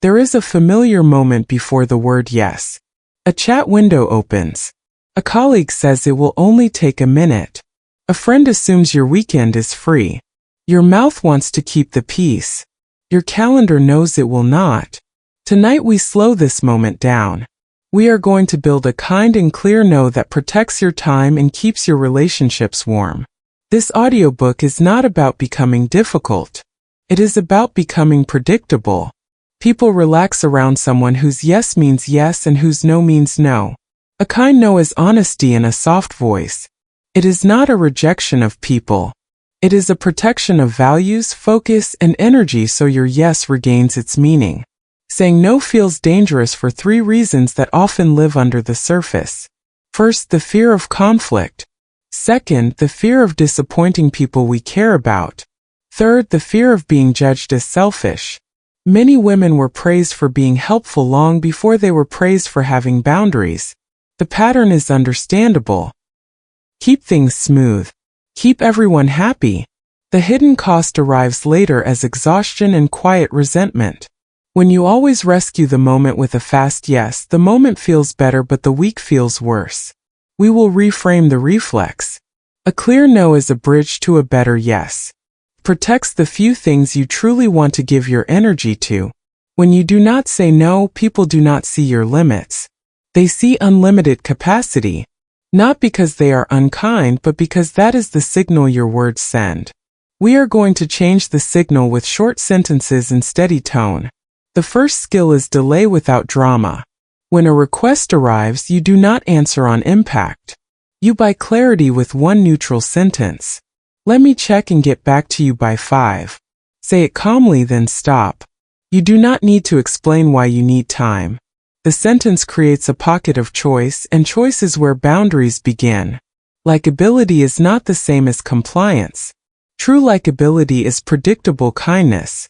There is a familiar moment before the word yes. A chat window opens. A colleague says it will only take a minute. A friend assumes your weekend is free. Your mouth wants to keep the peace. Your calendar knows it will not. Tonight we slow this moment down. We are going to build a kind and clear no that protects your time and keeps your relationships warm. This audiobook is not about becoming difficult. It is about becoming predictable. People relax around someone whose yes means yes and whose no means no. A kind no is honesty in a soft voice. It is not a rejection of people. It is a protection of values, focus, and energy so your yes regains its meaning. Saying no feels dangerous for 3 reasons that often live under the surface. First, the fear of conflict. Second, the fear of disappointing people we care about. Third, the fear of being judged as selfish. Many women were praised for being helpful long before they were praised for having boundaries. The pattern is understandable. Keep things smooth. Keep everyone happy. The hidden cost arrives later as exhaustion and quiet resentment. When you always rescue the moment with a fast yes, the moment feels better but the week feels worse. We will reframe the reflex. A clear no is a bridge to a better yes. Protects the few things you truly want to give your energy to. When you do not say no, people do not see your limits. They see unlimited capacity. Not because they are unkind, but because that is the signal your words send. We are going to change the signal with short sentences and steady tone. The first skill is delay without drama. When a request arrives, you do not answer on impact. You buy clarity with one neutral sentence. Let me check and get back to you by 5. Say it calmly, then stop. You do not need to explain why you need time. The sentence creates a pocket of choice, and choice is where boundaries begin. Likability is not the same as compliance. True likability is predictable kindness.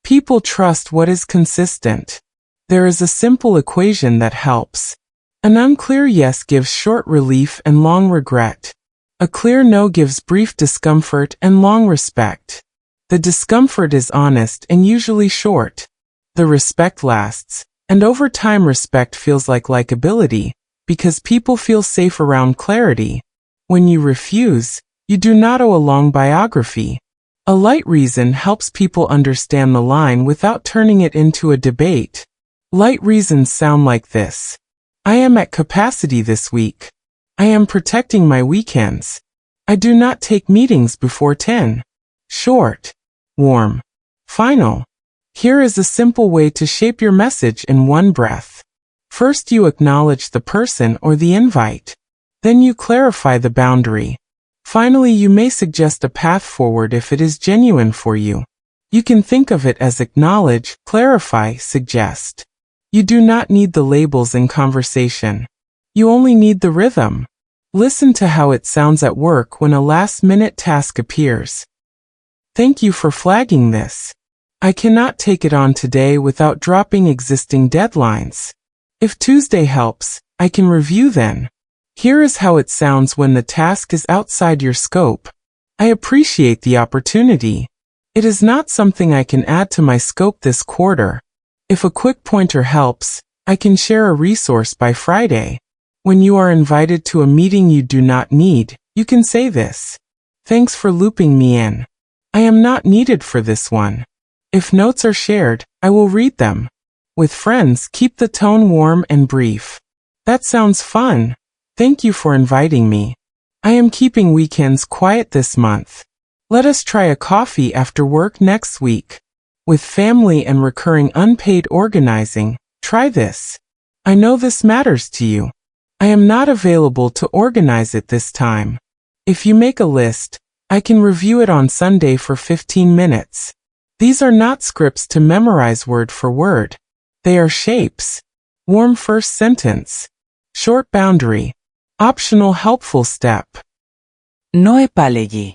People trust what is consistent. There is a simple equation that helps. An unclear yes gives short relief and long regret. A clear no gives brief discomfort and long respect. The discomfort is honest and usually short. The respect lasts, and over time respect feels like likability, because people feel safe around clarity. When you refuse, you do not owe a long biography. A light reason helps people understand the line without turning it into a debate. Light reasons sound like this. I am at capacity this week. I am protecting my weekends. I do not take meetings before 10. Short. Warm. Final. Here is a simple way to shape your message in one breath. First, you acknowledge the person or the invite. Then you clarify the boundary. Finally, you may suggest a path forward if it is genuine for you. You can think of it as acknowledge, clarify, suggest. You do not need the labels in conversation. You only need the rhythm. Listen to how it sounds at work when a last-minute task appears. Thank you for flagging this. I cannot take it on today without dropping existing deadlines. If Tuesday helps, I can review then. Here is how it sounds when the task is outside your scope. I appreciate the opportunity. It is not something I can add to my scope this quarter. If a quick pointer helps, I can share a resource by Friday. When you are invited to a meeting you do not need, you can say this. Thanks for looping me in. I am not needed for this one. If notes are shared, I will read them. With friends, keep the tone warm and brief. That sounds fun. Thank you for inviting me. I am keeping weekends quiet this month. Let us try a coffee after work next week. With family and recurring unpaid organizing, try this. I know this matters to you. I am not available to organize it this time. If you make a list, I can review it on Sunday for 15 minutes. These are not scripts to memorize word for word. They are shapes. Warm first sentence. Short boundary. Optional helpful step. No επάλεγη.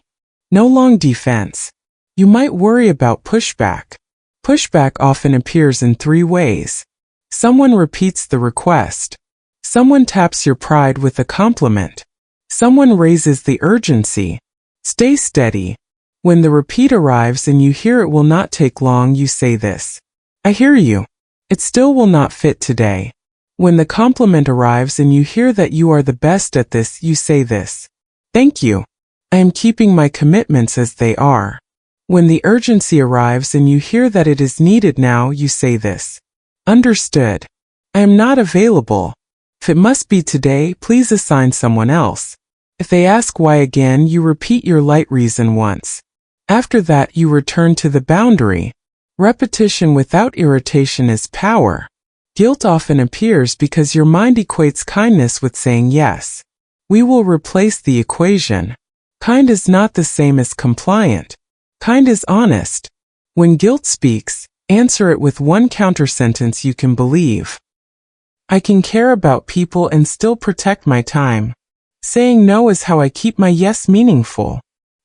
No long defense. You might worry about pushback. Pushback often appears in 3 ways. Someone repeats the request. Someone taps your pride with a compliment. Someone raises the urgency. Stay steady. When the repeat arrives and you hear it will not take long, you say this. I hear you. It still will not fit today. When the compliment arrives and you hear that you are the best at this, you say this. Thank you. I am keeping my commitments as they are. When the urgency arrives and you hear that it is needed now, you say this. Understood. I am not available. If it must be today, please assign someone else. If they ask why again, you repeat your light reason once. After that, you return to the boundary. Repetition without irritation is power. Guilt often appears because your mind equates kindness with saying yes. We will replace the equation. Kind is not the same as compliant. Kind is honest. When guilt speaks, answer it with one counter-sentence you can believe. I can care about people and still protect my time. Saying no is how I keep my yes meaningful.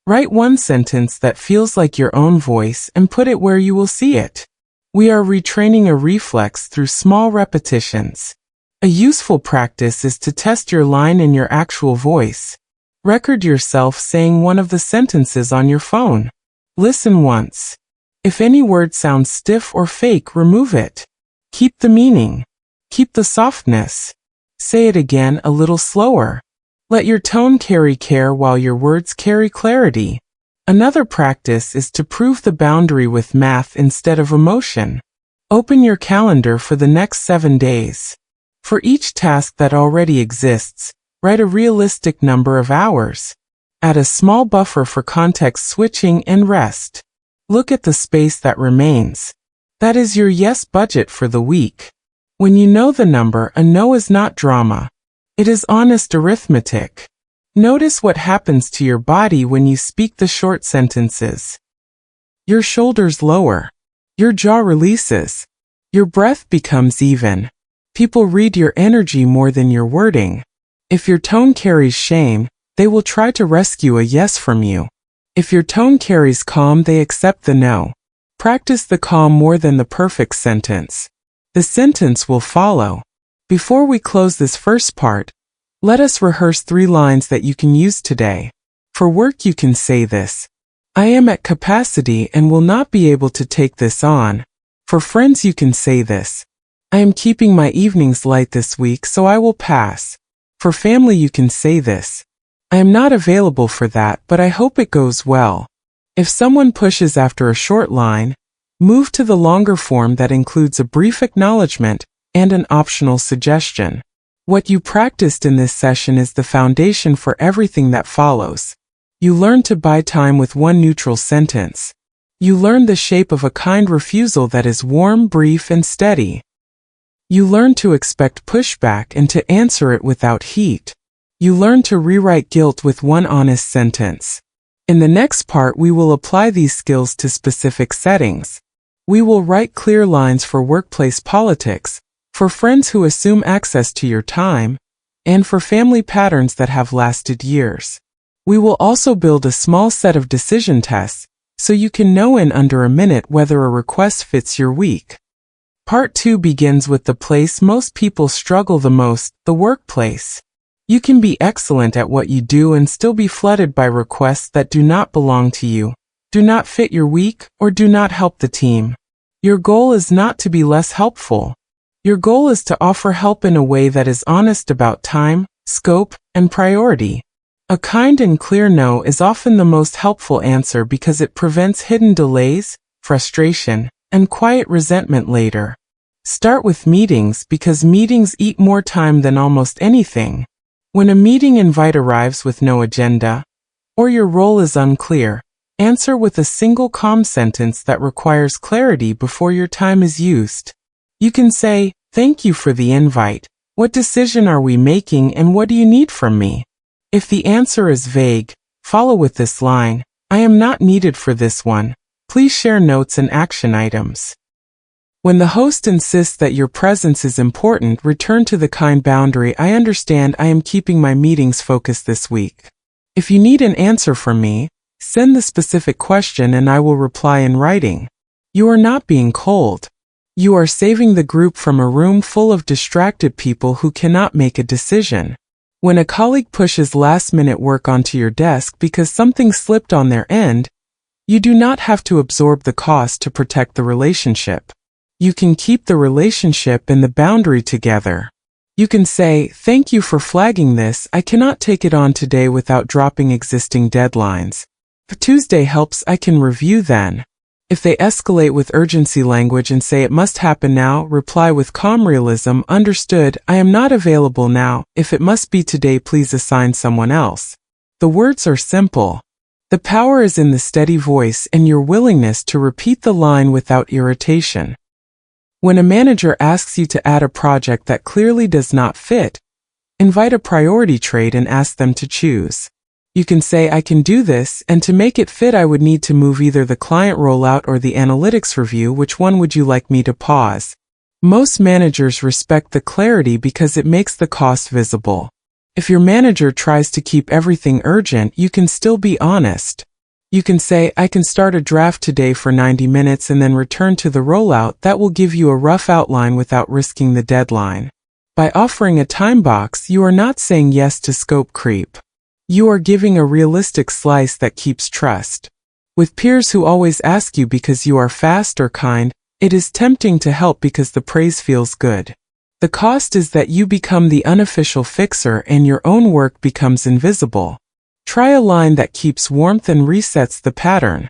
Write one sentence that feels like your own voice and put it where you will see it. We are retraining a reflex through small repetitions. A useful practice is to test your line in your actual voice. Record yourself saying one of the sentences on your phone. Listen once. If any word sounds stiff or fake, remove it. Keep the meaning. Keep the softness. Say it again a little slower. Let your tone carry care while your words carry clarity. Another practice is to prove the boundary with math instead of emotion. Open your calendar for the next 7 days. For each task that already exists, write a realistic number of hours. Add a small buffer for context switching and rest. Look at the space that remains. That is your yes budget for the week. When you know the number, a no is not drama. It is honest arithmetic. Notice what happens to your body when you speak the short sentences. Your shoulders lower. Your jaw releases. Your breath becomes even. People read your energy more than your wording. If your tone carries shame, they will try to rescue a yes from you. If your tone carries calm, they accept the no. Practice the calm more than the perfect sentence. The sentence will follow. Before we close this first part, let us rehearse 3 lines that you can use today. For work, you can say this. I am at capacity and will not be able to take this on. For friends, you can say this. I am keeping my evenings light this week, so I will pass. For family, you can say this. I am not available for that, but I hope it goes well. If someone pushes after a short line, move to the longer form that includes a brief acknowledgement and an optional suggestion. What you practiced in this session is the foundation for everything that follows. You learn to buy time with one neutral sentence. You learn the shape of a kind refusal that is warm, brief, and steady. You learn to expect pushback and to answer it without heat. You learn to rewrite guilt with one honest sentence. In the next part, we will apply these skills to specific settings. We will write clear lines for workplace politics, for friends who assume access to your time, and for family patterns that have lasted years. We will also build a small set of decision tests, so you can know in under a minute whether a request fits your week. Part 2 begins with the place most people struggle the most, the workplace. You can be excellent at what you do and still be flooded by requests that do not belong to you, do not fit your week, or do not help the team. Your goal is not to be less helpful. Your goal is to offer help in a way that is honest about time, scope, and priority. A kind and clear no is often the most helpful answer because it prevents hidden delays, frustration, and quiet resentment later. Start with meetings because meetings eat more time than almost anything. When a meeting invite arrives with no agenda, or your role is unclear, answer with a single calm sentence that requires clarity before your time is used. You can say, "Thank you for the invite. What decision are we making and what do you need from me?" If the answer is vague, follow with this line, "I am not needed for this one. Please share notes and action items." When the host insists that your presence is important, return to the kind boundary, "I understand I am keeping my meetings focused this week. If you need an answer from me, send the specific question and I will reply in writing." You are not being cold. You are saving the group from a room full of distracted people who cannot make a decision. When a colleague pushes last-minute work onto your desk because something slipped on their end, you do not have to absorb the cost to protect the relationship. You can keep the relationship and the boundary together. You can say, "Thank you for flagging this. I cannot take it on today without dropping existing deadlines. If Tuesday helps, I can review then." If they escalate with urgency language and say it must happen now, reply with calm realism, "Understood, I am not available now. If it must be today, please assign someone else." The words are simple. The power is in the steady voice and your willingness to repeat the line without irritation. When a manager asks you to add a project that clearly does not fit, invite a priority trade and ask them to choose. You can say, "I can do this, and to make it fit I would need to move either the client rollout or the analytics review. Which one would you like me to pause?" Most managers respect the clarity because it makes the cost visible. If your manager tries to keep everything urgent, you can still be honest. You can say, "I can start a draft today for 90 minutes and then return to the rollout. That will give you a rough outline without risking the deadline." By offering a time box, you are not saying yes to scope creep. You are giving a realistic slice that keeps trust. With peers who always ask you because you are fast or kind, it is tempting to help because the praise feels good. The cost is that you become the unofficial fixer and your own work becomes invisible. Try a line that keeps warmth and resets the pattern.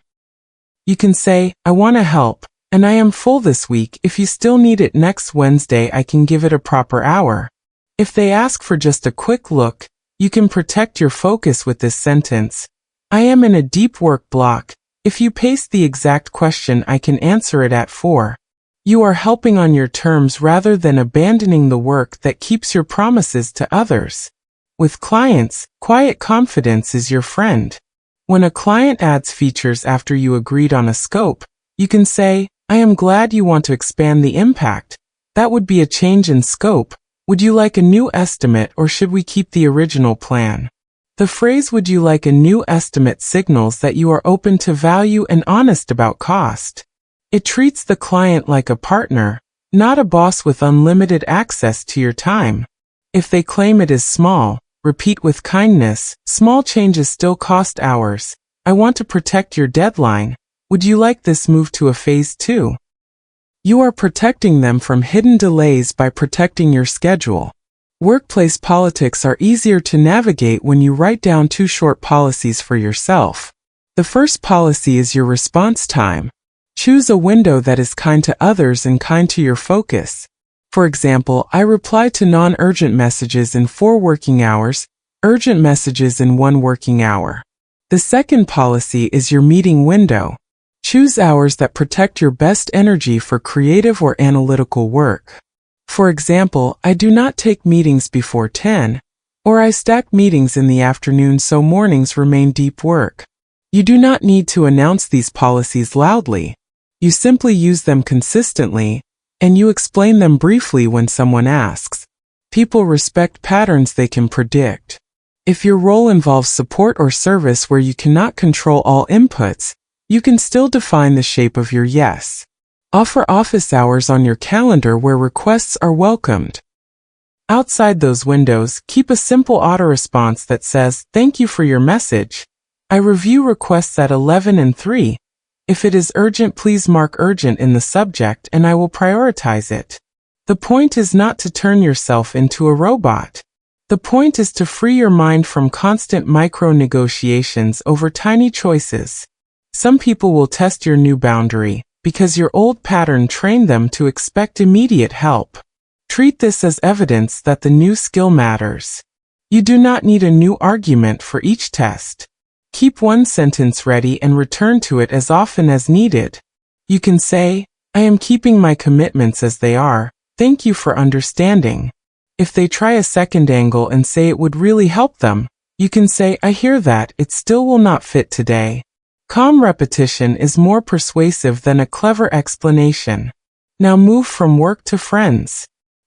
You can say, "I want to help, and I am full this week. If you still need it next Wednesday, I can give it a proper hour." If they ask for just a quick look, you can protect your focus with this sentence. "I am in a deep work block. If you paste the exact question, I can answer it at 4. You are helping on your terms rather than abandoning the work that keeps your promises to others. With clients, quiet confidence is your friend. When a client adds features after you agreed on a scope, you can say, "I am glad you want to expand the impact. That would be a change in scope. Would you like a new estimate or should we keep the original plan?" The phrase "would you like a new estimate" signals that you are open to value and honest about cost. It treats the client like a partner, not a boss with unlimited access to your time. If they claim it is small, repeat with kindness, "Small changes still cost hours. I want to protect your deadline. Would you like this moved to a phase 2? You are protecting them from hidden delays by protecting your schedule. Workplace politics are easier to navigate when you write down 2 short policies for yourself. The first policy is your response time. Choose a window that is kind to others and kind to your focus. For example, I reply to non-urgent messages in 4 working hours, urgent messages in 1 working hour. The second policy is your meeting window. Choose hours that protect your best energy for creative or analytical work. For example, I do not take meetings before 10, or I stack meetings in the afternoon so mornings remain deep work. You do not need to announce these policies loudly. You simply use them consistently, and you explain them briefly when someone asks. People respect patterns they can predict. If your role involves support or service where you cannot control all inputs, you can still define the shape of your yes. Offer office hours on your calendar where requests are welcomed. Outside those windows, keep a simple auto-response that says, "Thank you for your message. I review requests at 11 and 3. If it is urgent, please mark urgent in the subject and I will prioritize it." The point is not to turn yourself into a robot. The point is to free your mind from constant micro-negotiations over tiny choices. Some people will test your new boundary, because your old pattern trained them to expect immediate help. Treat this as evidence that the new skill matters. You do not need a new argument for each test. Keep one sentence ready and return to it as often as needed. You can say, "I am keeping my commitments as they are. Thank you for understanding." If they try a second angle and say it would really help them, you can say, "I hear that, it still will not fit today." Calm repetition is more persuasive than a clever explanation. Now move from work to friends.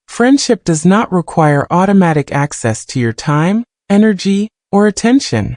Friendship does not require automatic access to your time, energy, or attention.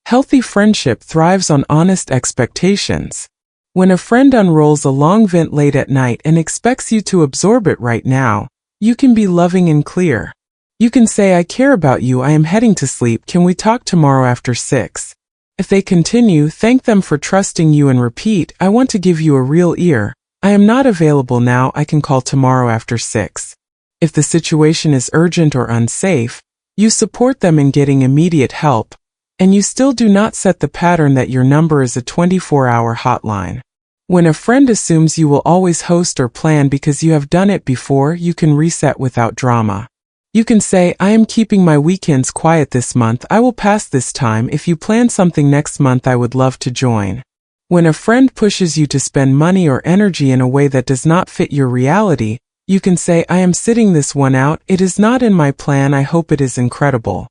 Healthy friendship thrives on honest expectations. When a friend unrolls a long vent late at night and expects you to absorb it right now, you can be loving and clear. You can say, "I care about you, I am heading to sleep, can we talk tomorrow after 6? If they continue, thank them for trusting you and repeat, "I want to give you a real ear. I am not available now, I can call tomorrow after 6. If the situation is urgent or unsafe, you support them in getting immediate help, and you still do not set the pattern that your number is a 24-hour hotline. When a friend assumes you will always host or plan because you have done it before, you can reset without drama. You can say, I am keeping my weekends quiet this month, I will pass this time, if you plan something next month I would love to join. When a friend pushes you to spend money or energy in a way that does not fit your reality, you can say, I am sitting this one out, it is not in my plan, I hope it is incredible.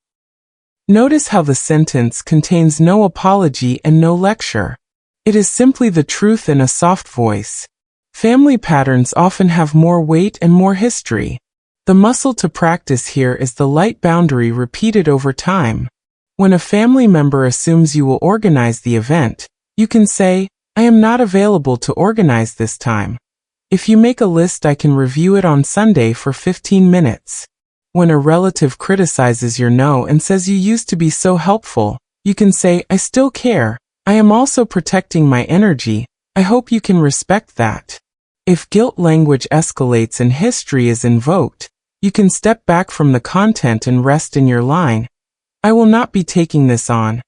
Notice how the sentence contains no apology and no lecture. It is simply the truth in a soft voice. Family patterns often have more weight and more history. The muscle to practice here is the light boundary repeated over time. When a family member assumes you will organize the event, you can say, I am not available to organize this time. If you make a list, I can review it on Sunday for 15 minutes. When a relative criticizes your no and says you used to be so helpful, you can say, I still care. I am also protecting my energy. I hope you can respect that. If guilt language escalates and history is invoked, you can step back from the content and rest in your line. I will not be taking this on.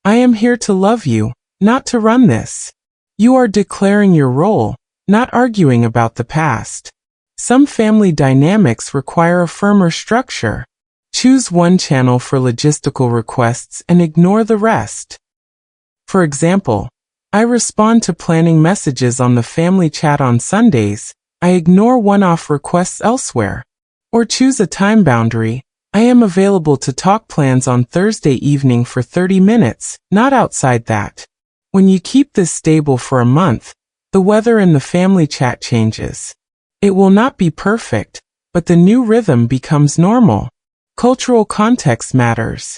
I am here to love you, not to run this. You are declaring your role, not arguing about the past. Some family dynamics require a firmer structure. Choose one channel for logistical requests and ignore the rest. For example, I respond to planning messages on the family chat on Sundays. I ignore one-off requests elsewhere. Or choose a time boundary. I am available to talk plans on Thursday evening for 30 minutes, not outside that. When you keep this stable for a month, the weather in the family chat changes. It will not be perfect, but the new rhythm becomes normal. Cultural context matters.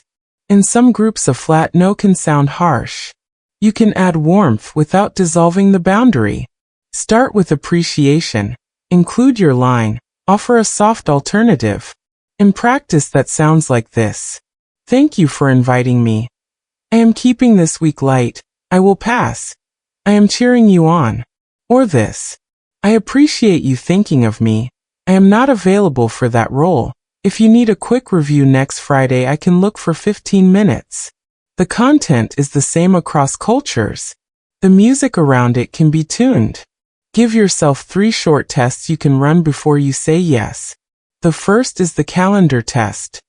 In some groups, a flat no can sound harsh. You can add warmth without dissolving the boundary. Start with appreciation. Include your line. Offer a soft alternative. In practice, that sounds like this. Thank you for inviting me. I am keeping this week light. I will pass. I am cheering you on. Or this. I appreciate you thinking of me. I am not available for that role. If you need a quick review next Friday, I can look for 15 minutes. The content is the same across cultures. The music around it can be tuned. Give yourself 3 short tests you can run before you say yes. The first is the calendar test.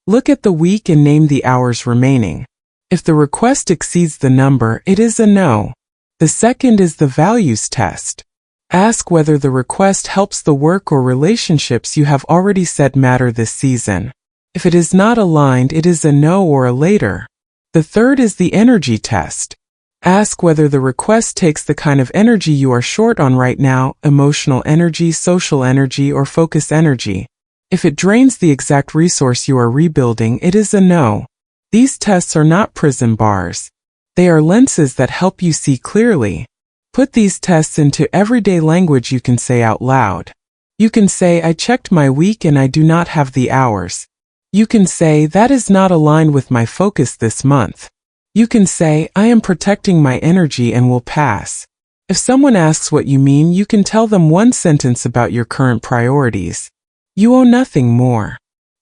Look at the week and name the hours remaining. If the request exceeds the number, it is a no. The second is the values test. Ask whether the request helps the work or relationships you have already said matter this season. If it is not aligned, it is a no or a later. The third is the energy test. Ask whether the request takes the kind of energy you are short on right now, emotional energy, social energy, or focus energy. If it drains the exact resource you are rebuilding, it is a no. These tests are not prison bars. They are lenses that help you see clearly. Put these tests into everyday language you can say out loud. You can say, I checked my week and I do not have the hours. You can say, that is not aligned with my focus this month. You can say, I am protecting my energy and will pass. If someone asks what you mean, you can tell them one sentence about your current priorities. You owe nothing more.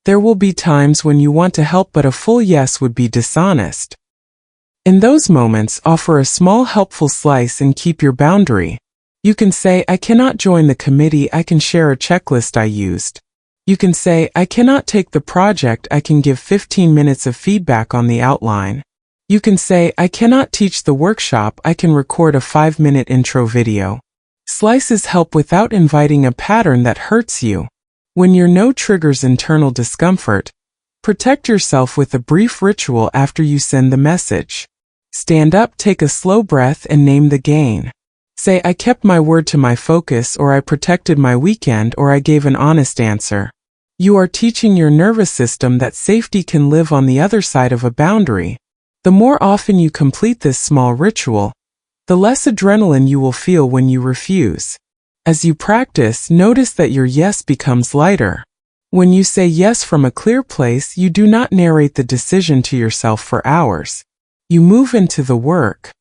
There will be times when you want to help, but a full yes would be dishonest. In those moments, offer a small helpful slice and keep your boundary. You can say, I cannot join the committee, I can share a checklist I used. You can say, I cannot take the project, I can give 15 minutes of feedback on the outline. You can say, I cannot teach the workshop, I can record a 5-minute intro video. Slices help without inviting a pattern that hurts you. When your no triggers internal discomfort, protect yourself with a brief ritual after you send the message. Stand up, take a slow breath, and name the gain. Say, I kept my word to my focus, or I protected my weekend, or I gave an honest answer. You are teaching your nervous system that safety can live on the other side of a boundary. The more often you complete this small ritual, the less adrenaline you will feel when you refuse. As you practice, notice that your yes becomes lighter. When you say yes from a clear place, you do not narrate the decision to yourself for hours. You move into the work.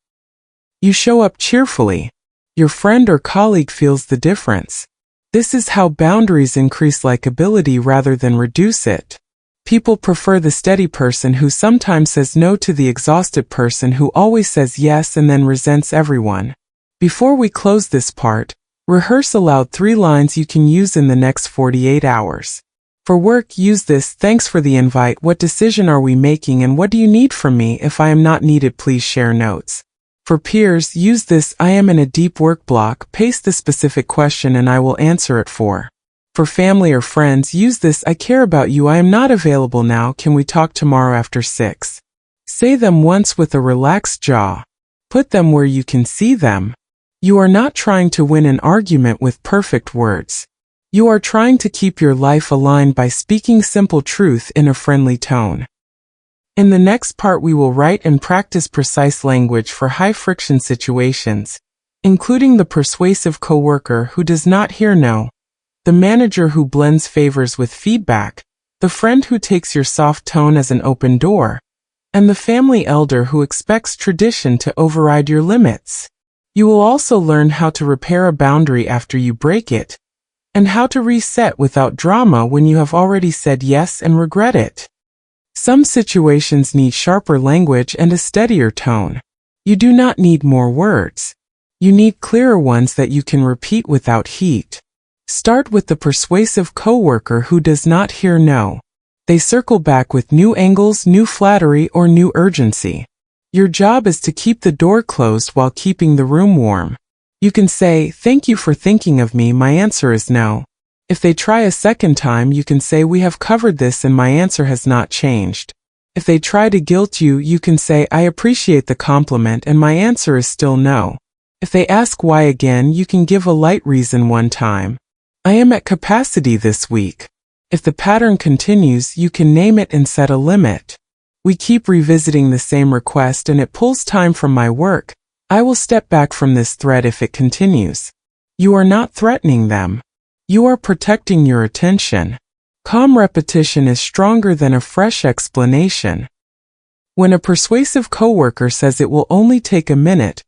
You show up cheerfully. Your friend or colleague feels the difference. This is how boundaries increase likability rather than reduce it. People prefer the steady person who sometimes says no to the exhausted person who always says yes and then resents everyone. Before we close this part, rehearse aloud 3 lines you can use in the next 48 hours. For work, use this: "Thanks for the invite. What decision are we making and what do you need from me? If I am not needed, please share notes." For peers, use this: "I am in a deep work block. Paste the specific question and I will answer it for." For family or friends, use this: "I care about you. I am not available now. Can we talk tomorrow after 6? Say them once with a relaxed jaw. Put them where you can see them. You are not trying to win an argument with perfect words. You are trying to keep your life aligned by speaking simple truth in a friendly tone. In the next part, we will write and practice precise language for high-friction situations, including the persuasive coworker who does not hear no, the manager who blends favors with feedback, the friend who takes your soft tone as an open door, and the family elder who expects tradition to override your limits. You will also learn how to repair a boundary after you break it, and how to reset without drama when you have already said yes and regret it. Some situations need sharper language and a steadier tone. You do not need more words. You need clearer ones that you can repeat without heat. Start with the persuasive coworker who does not hear no. They circle back with new angles, new flattery, or new urgency. Your job is to keep the door closed while keeping the room warm. You can say, "Thank you for thinking of me. My answer is no." If they try a second time, you can say, "We have covered this and my answer has not changed." If they try to guilt you, you can say, "I appreciate the compliment and my answer is still no." If they ask why again, you can give a light reason one time. "I am at capacity this week." If the pattern continues, you can name it and set a limit. "We keep revisiting the same request and it pulls time from my work. I will step back from this thread if it continues." You are not threatening them. You are protecting your attention. Calm repetition is stronger than a fresh explanation. When a persuasive coworker says it will only take a minute,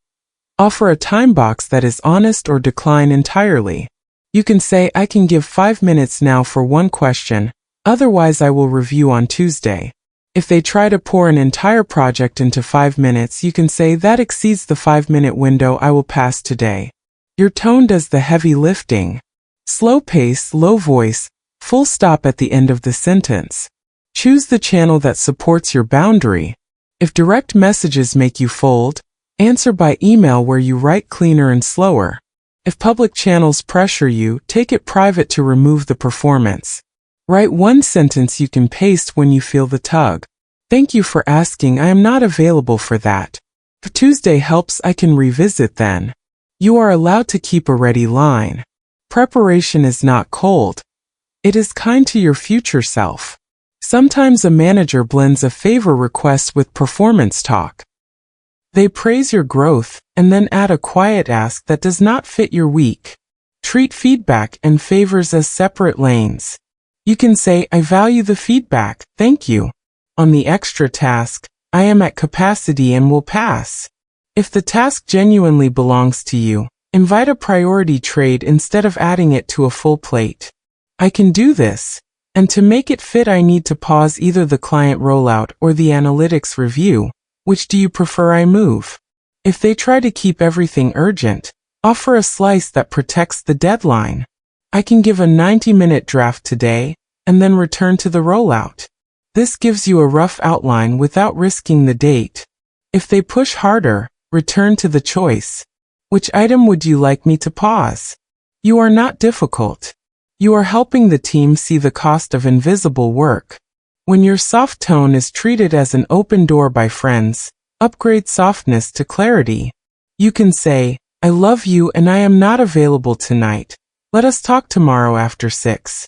offer a time box that is honest or decline entirely. You can say, "I can give 5 minutes now for one question, otherwise I will review on Tuesday." If they try to pour an entire project into 5 minutes, you can say, "That exceeds the 5-minute window. I will pass today." Your tone does the heavy lifting. Slow pace, low voice, full stop at the end of the sentence. Choose the channel that supports your boundary. If direct messages make you fold, answer by email where you write cleaner and slower. If public channels pressure you, take it private to remove the performance. Write one sentence you can paste when you feel the tug. "Thank you for asking. I am not available for that. If Tuesday helps, I can revisit then." You are allowed to keep a ready line. Preparation is not cold. It is kind to your future self. Sometimes a manager blends a favor request with performance talk. They praise your growth and then add a quiet ask that does not fit your week. Treat feedback and favors as separate lanes. You can say, "I value the feedback, thank you." On the extra task, "I am at capacity and will pass." If the task genuinely belongs to you, invite a priority trade instead of adding it to a full plate. "I can do this, and to make it fit I need to pause either the client rollout or the analytics review. Which do you prefer I move?" If they try to keep everything urgent, offer a slice that protects the deadline. "I can give a 90-minute draft today, and then return to the rollout." This gives you a rough outline without risking the date. If they push harder, return to the choice. "Which item would you like me to pause?" You are not difficult. You are helping the team see the cost of invisible work. When your soft tone is treated as an open door by friends, upgrade softness to clarity. You can say, "I love you and I am not available tonight. Let us talk tomorrow after 6.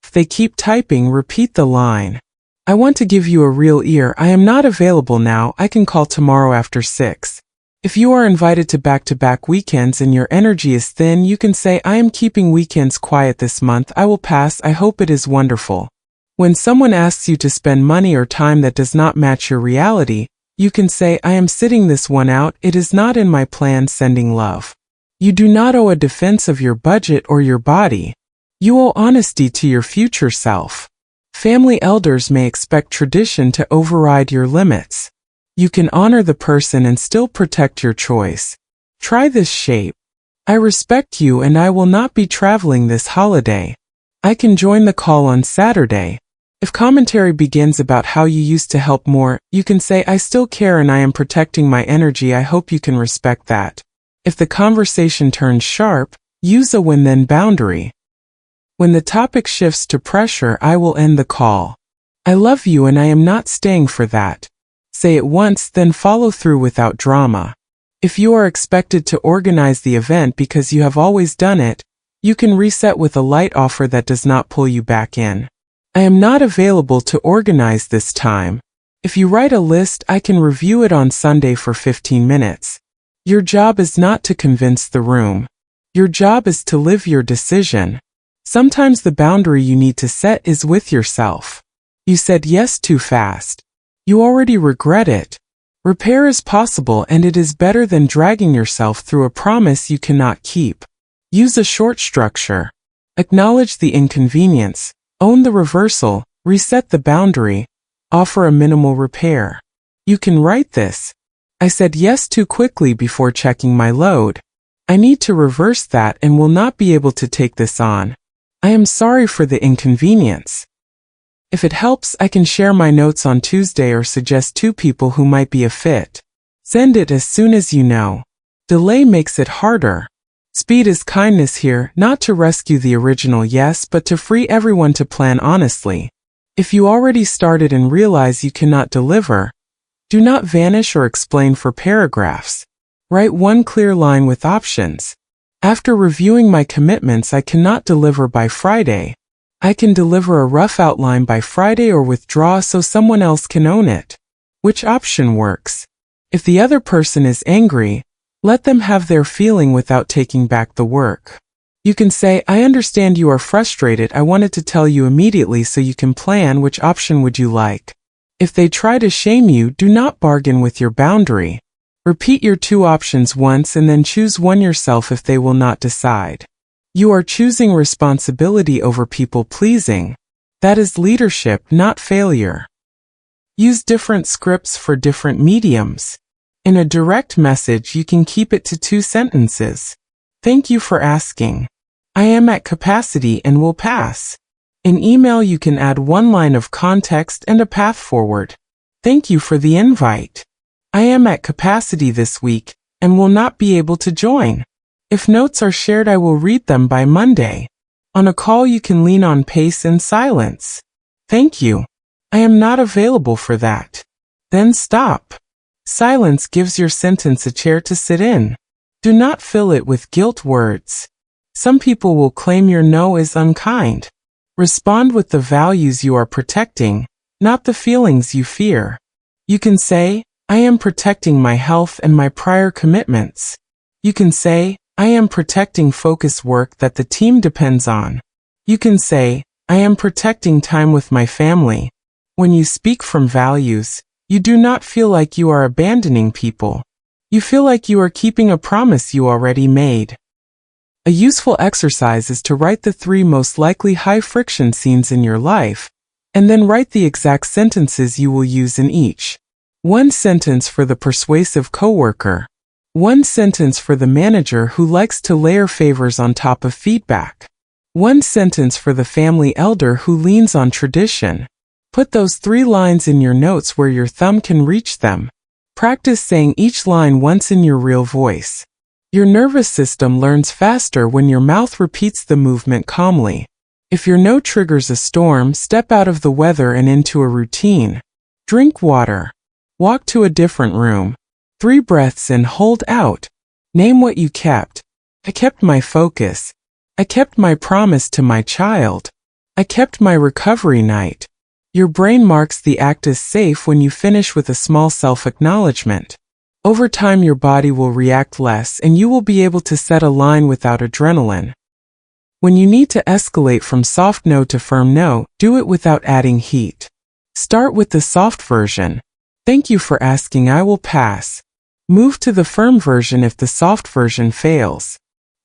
If they keep typing, repeat the line. "I want to give you a real ear. I am not available now. I can call tomorrow after 6. If you are invited to back-to-back weekends and your energy is thin, you can say, "I am keeping weekends quiet this month. I will pass. I hope it is wonderful." When someone asks you to spend money or time that does not match your reality, you can say, "I am sitting this one out. It is not in my plan. Sending love." You do not owe a defense of your budget or your body. You owe honesty to your future self. Family elders may expect tradition to override your limits. You can honor the person and still protect your choice. Try this shape. I respect you and I will not be traveling this holiday. I can join the call on Saturday. If commentary begins about how you used to help more, you can say, I still care and I am protecting my energy. I hope you can respect that. If the conversation turns sharp, use a when-then boundary. When the topic shifts to pressure, I will end the call. I love you and I am not staying for that. Say it once, then follow through without drama. If you are expected to organize the event because you have always done it, you can reset with a light offer that does not pull you back in. I am not available to organize this time. If you write a list, I can review it on Sunday for 15 minutes. Your job is not to convince the room. Your job is to live your decision. Sometimes the boundary you need to set is with yourself. You said yes too fast. You already regret it. Repair is possible and it is better than dragging yourself through a promise you cannot keep. Use a short structure. Acknowledge the inconvenience. Own the reversal, reset the boundary, offer a minimal repair. You can write this. I said yes too quickly before checking my load. I need to reverse that and will not be able to take this on. I am sorry for the inconvenience. If it helps, I can share my notes on Tuesday or suggest 2 people who might be a fit. Send it as soon as you know. Delay makes it harder. Speed is kindness here, not to rescue the original yes, but to free everyone to plan honestly. If you already started and realize you cannot deliver, do not vanish or explain for paragraphs. Write one clear line with options. After reviewing my commitments, I cannot deliver by Friday. I can deliver a rough outline by Friday or withdraw so someone else can own it. Which option works? If the other person is angry, let them have their feeling without taking back the work. You can say, I understand you are frustrated. I wanted to tell you immediately so you can plan. Which option would you like? If they try to shame you, do not bargain with your boundary. Repeat your 2 options once and then choose one yourself if they will not decide. You are choosing responsibility over people pleasing. That is leadership, not failure. Use different scripts for different mediums. In a direct message, you can keep it to 2 sentences. Thank you for asking. I am at capacity and will pass. In email, you can add 1 line of context and a path forward. Thank you for the invite. I am at capacity this week and will not be able to join. If notes are shared, I will read them by Monday. On a call, you can lean on pace and silence. Thank you. I am not available for that. Then stop. Silence gives your sentence a chair to sit in. Do not fill it with guilt words. Some people will claim your no is unkind. Respond with the values you are protecting, not the feelings you fear. You can say, I am protecting my health and my prior commitments. You can say, I am protecting focus work that the team depends on. You can say, I am protecting time with my family. When you speak from values, you do not feel like you are abandoning people. You feel like you are keeping a promise you already made. A useful exercise is to write the 3 most likely high-friction scenes in your life, and then write the exact sentences you will use in each. 1 sentence for the persuasive coworker. 1 sentence for the manager who likes to layer favors on top of feedback. 1 sentence for the family elder who leans on tradition. Put those 3 lines in your notes where your thumb can reach them. Practice saying each line once in your real voice. Your nervous system learns faster when your mouth repeats the movement calmly. If your no triggers a storm, step out of the weather and into a routine. Drink water. Walk to a different room. 3 breaths in, hold out. Name what you kept. I kept my focus. I kept my promise to my child. I kept my recovery night. Your brain marks the act as safe when you finish with a small self-acknowledgement. Over time, your body will react less and you will be able to set a line without adrenaline. When you need to escalate from soft no to firm no, do it without adding heat. Start with the soft version. Thank you for asking, I will pass. Move to the firm version if the soft version fails.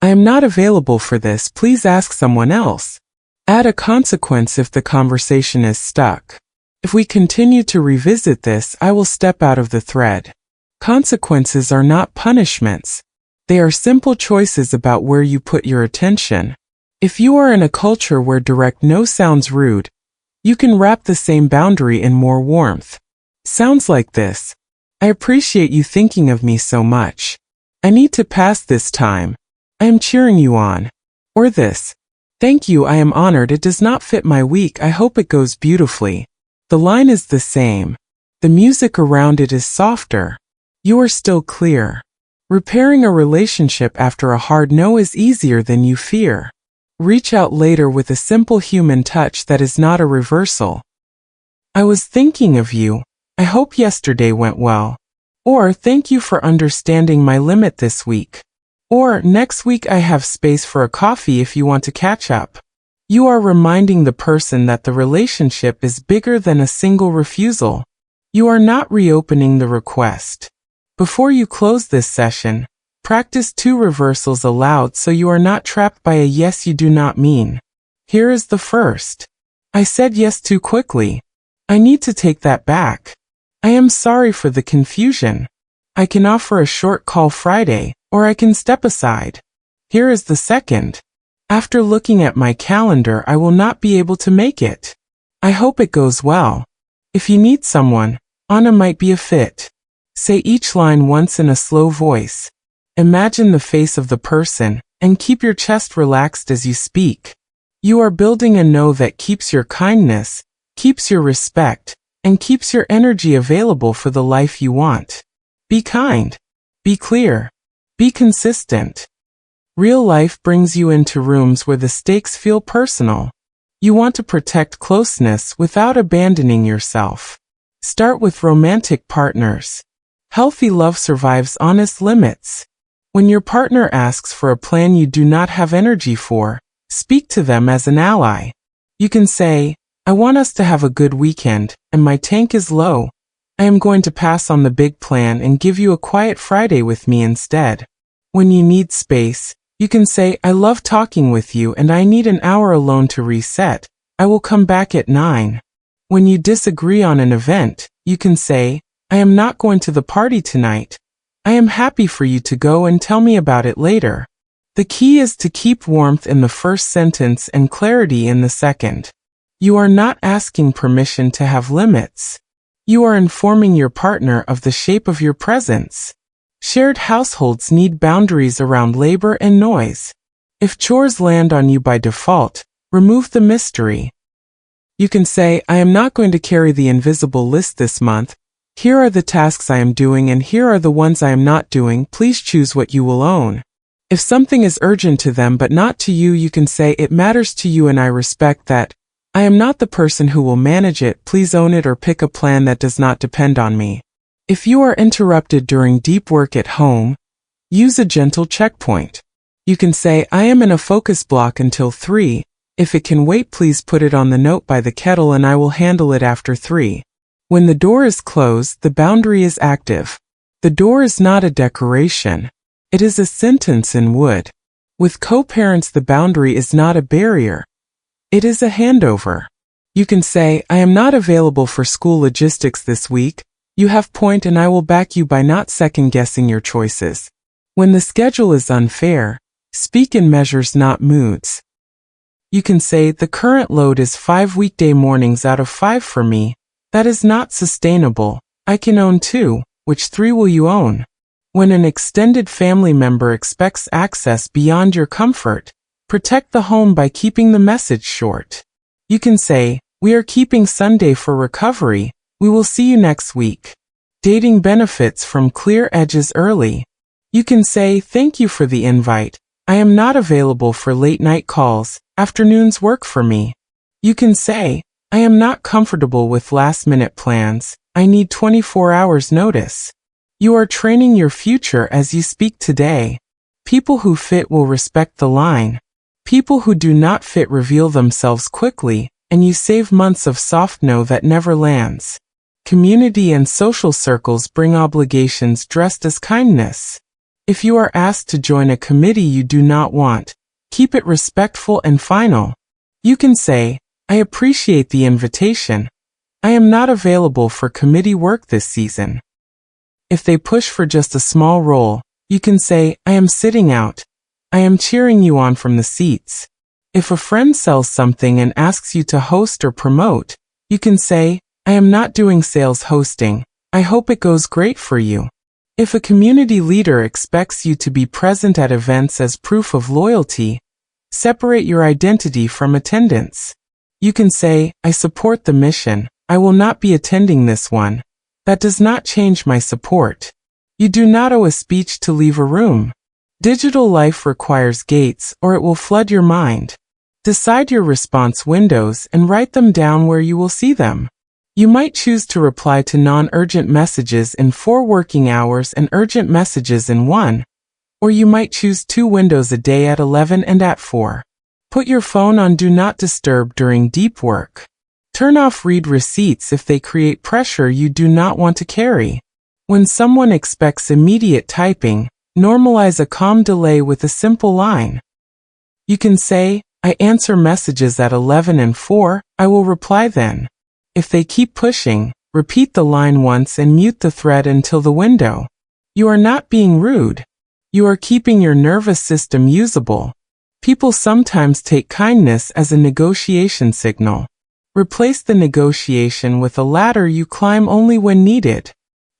I am not available for this, please ask someone else. Add a consequence if the conversation is stuck. If we continue to revisit this, I will step out of the thread. Consequences are not punishments. They are simple choices about where you put your attention. If you are in a culture where direct no sounds rude, you can wrap the same boundary in more warmth. Sounds like this. I appreciate you thinking of me so much. I need to pass this time. I am cheering you on. Or this. Thank you, I am honored, it does not fit my week, I hope it goes beautifully. The line is the same. The music around it is softer. You are still clear. Repairing a relationship after a hard no is easier than you fear. Reach out later with a simple human touch that is not a reversal. I was thinking of you. I hope yesterday went well. Or thank you for understanding my limit this week. Or next week I have space for a coffee if you want to catch up. You are reminding the person that the relationship is bigger than a single refusal. You are not reopening the request. Before you close this session, practice 2 reversals aloud so you are not trapped by a yes you do not mean. Here is the first. I said yes too quickly. I need to take that back. I am sorry for the confusion. I can offer a short call Friday, or I can step aside. Here is the second. After looking at my calendar, I will not be able to make it. I hope it goes well. If you need someone, Anna might be a fit. Say each line once in a slow voice. Imagine the face of the person, and keep your chest relaxed as you speak. You are building a no that keeps your kindness, keeps your respect, and keeps your energy available for the life you want. Be kind. Be clear. Be consistent. Real life brings you into rooms where the stakes feel personal. You want to protect closeness without abandoning yourself. Start with romantic partners. Healthy love survives honest limits. When your partner asks for a plan you do not have energy for, speak to them as an ally. You can say, I want us to have a good weekend, and my tank is low. I am going to pass on the big plan and give you a quiet Friday with me instead. When you need space, you can say, I love talking with you and I need an hour alone to reset. I will come back at 9. When you disagree on an event, you can say, I am not going to the party tonight. I am happy for you to go and tell me about it later. The key is to keep warmth in the first sentence and clarity in the second. You are not asking permission to have limits. You are informing your partner of the shape of your presence. Shared households need boundaries around labor and noise. If chores land on you by default, remove the mystery. You can say, I am not going to carry the invisible list this month. Here are the tasks I am doing and here are the ones I am not doing. Please choose what you will own. If something is urgent to them but not to you, you can say, it matters to you and I respect that. I am not the person who will manage it. Please own it or pick a plan that does not depend on me. If you are interrupted during deep work at home, use a gentle checkpoint. You can say, I am in a focus block until 3. If it can wait, please put it on the note by the kettle and I will handle it after 3. When the door is closed, the boundary is active. The door is not a decoration. It is a sentence in wood. With co-parents, the boundary is not a barrier. It is a handover. You can say, I am not available for school logistics this week. You have point and I will back you by not second-guessing your choices. When the schedule is unfair, speak in measures, not moods. You can say, the current load is 5 weekday mornings out of 5 for me. That is not sustainable. I can own 2. Which 3 will you own? When an extended family member expects access beyond your comfort, protect the home by keeping the message short. You can say, we are keeping Sunday for recovery. We will see you next week. Dating benefits from clear edges early. You can say, thank you for the invite. I am not available for late night calls. Afternoons work for me. You can say, I am not comfortable with last-minute plans. I need 24 hours notice. You are training your future as you speak today. People who fit will respect the line. People who do not fit reveal themselves quickly, and you save months of soft no that never lands. Community and social circles bring obligations dressed as kindness. If you are asked to join a committee you do not want, keep it respectful and final. You can say, I appreciate the invitation. I am not available for committee work this season. If they push for just a small role, you can say, I am sitting out. I am cheering you on from the seats. If a friend sells something and asks you to host or promote, you can say, I am not doing sales hosting. I hope it goes great for you. If a community leader expects you to be present at events as proof of loyalty, separate your identity from attendance. You can say, I support the mission. I will not be attending this one. That does not change my support. You do not owe a speech to leave a room. Digital life requires gates, or it will flood your mind. Decide your response windows and write them down where you will see them. You might choose to reply to non-urgent messages in 4 working hours and urgent messages in 1, or you might choose 2 windows a day at 11 and at 4. Put your phone on Do Not Disturb during deep work. Turn off read receipts if they create pressure you do not want to carry. When someone expects immediate typing, normalize a calm delay with a simple line. You can say, I answer messages at 11 and 4, I will reply then. If they keep pushing, repeat the line once and mute the thread until the window. You are not being rude. You are keeping your nervous system usable. People sometimes take kindness as a negotiation signal. Replace the negotiation with a ladder you climb only when needed.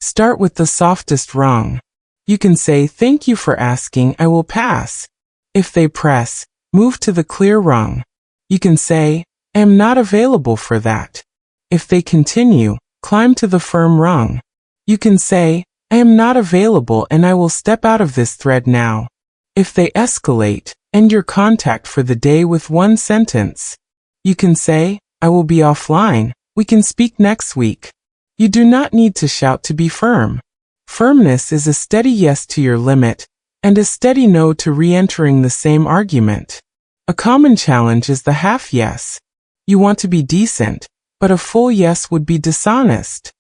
Start with the softest rung. You can say, thank you for asking, I will pass. If they press, move to the clear rung. You can say, I am not available for that. If they continue, climb to the firm rung. You can say, I am not available and I will step out of this thread now. If they escalate, end your contact for the day with one sentence. You can say, I will be offline, we can speak next week. You do not need to shout to be firm. Firmness is a steady yes to your limit, and a steady no to re-entering the same argument. A common challenge is the half yes. You want to be decent, but a full yes would be dishonest.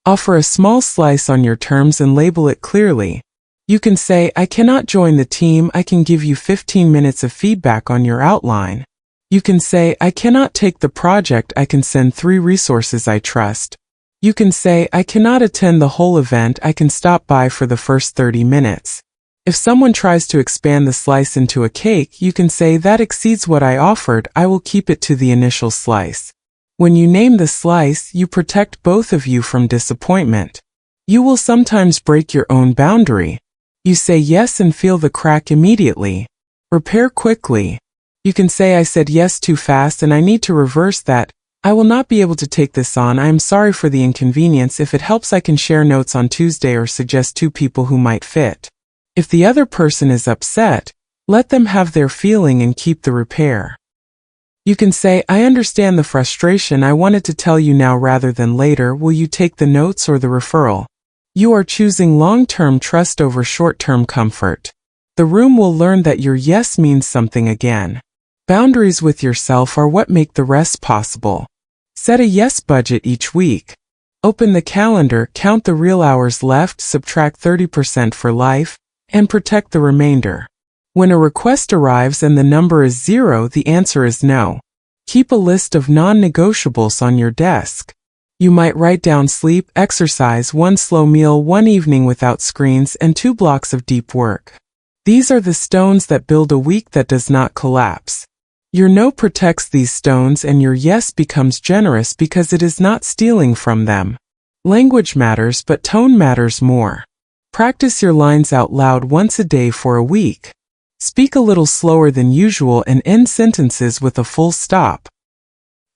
Offer a small slice on your terms and label it clearly. You can say, I cannot join the team, I can give you 15 minutes of feedback on your outline. You can say, I cannot take the project, I can send 3 resources I trust. You can say, I cannot attend the whole event, I can stop by for the first 30 minutes. If someone tries to expand the slice into a cake, you can say, that exceeds what I offered, I will keep it to the initial slice. When you name the slice, you protect both of you from disappointment. You will sometimes break your own boundary. You say yes and feel the crack immediately. Repair quickly. You can say, I said yes too fast and I need to reverse that. I will not be able to take this on. I am sorry for the inconvenience. If it helps, I can share notes on Tuesday or suggest 2 people who might fit. If the other person is upset, let them have their feeling and keep the repair. You can say, I understand the frustration. I wanted to tell you now rather than later. Will you take the notes or the referral? You are choosing long-term trust over short-term comfort. The room will learn that your yes means something again. Boundaries with yourself are what make the rest possible. Set a yes budget each week. Open the calendar, count the real hours left, subtract 30% for life, and protect the remainder. When a request arrives and the number is 0, the answer is no. Keep a list of non-negotiables on your desk. You might write down sleep, exercise, 1 slow meal, 1 evening without screens, and 2 blocks of deep work. These are the stones that build a week that does not collapse. Your no protects these stones and your yes becomes generous because it is not stealing from them. Language matters, but tone matters more. Practice your lines out loud once a day for a week. Speak a little slower than usual and end sentences with a full stop.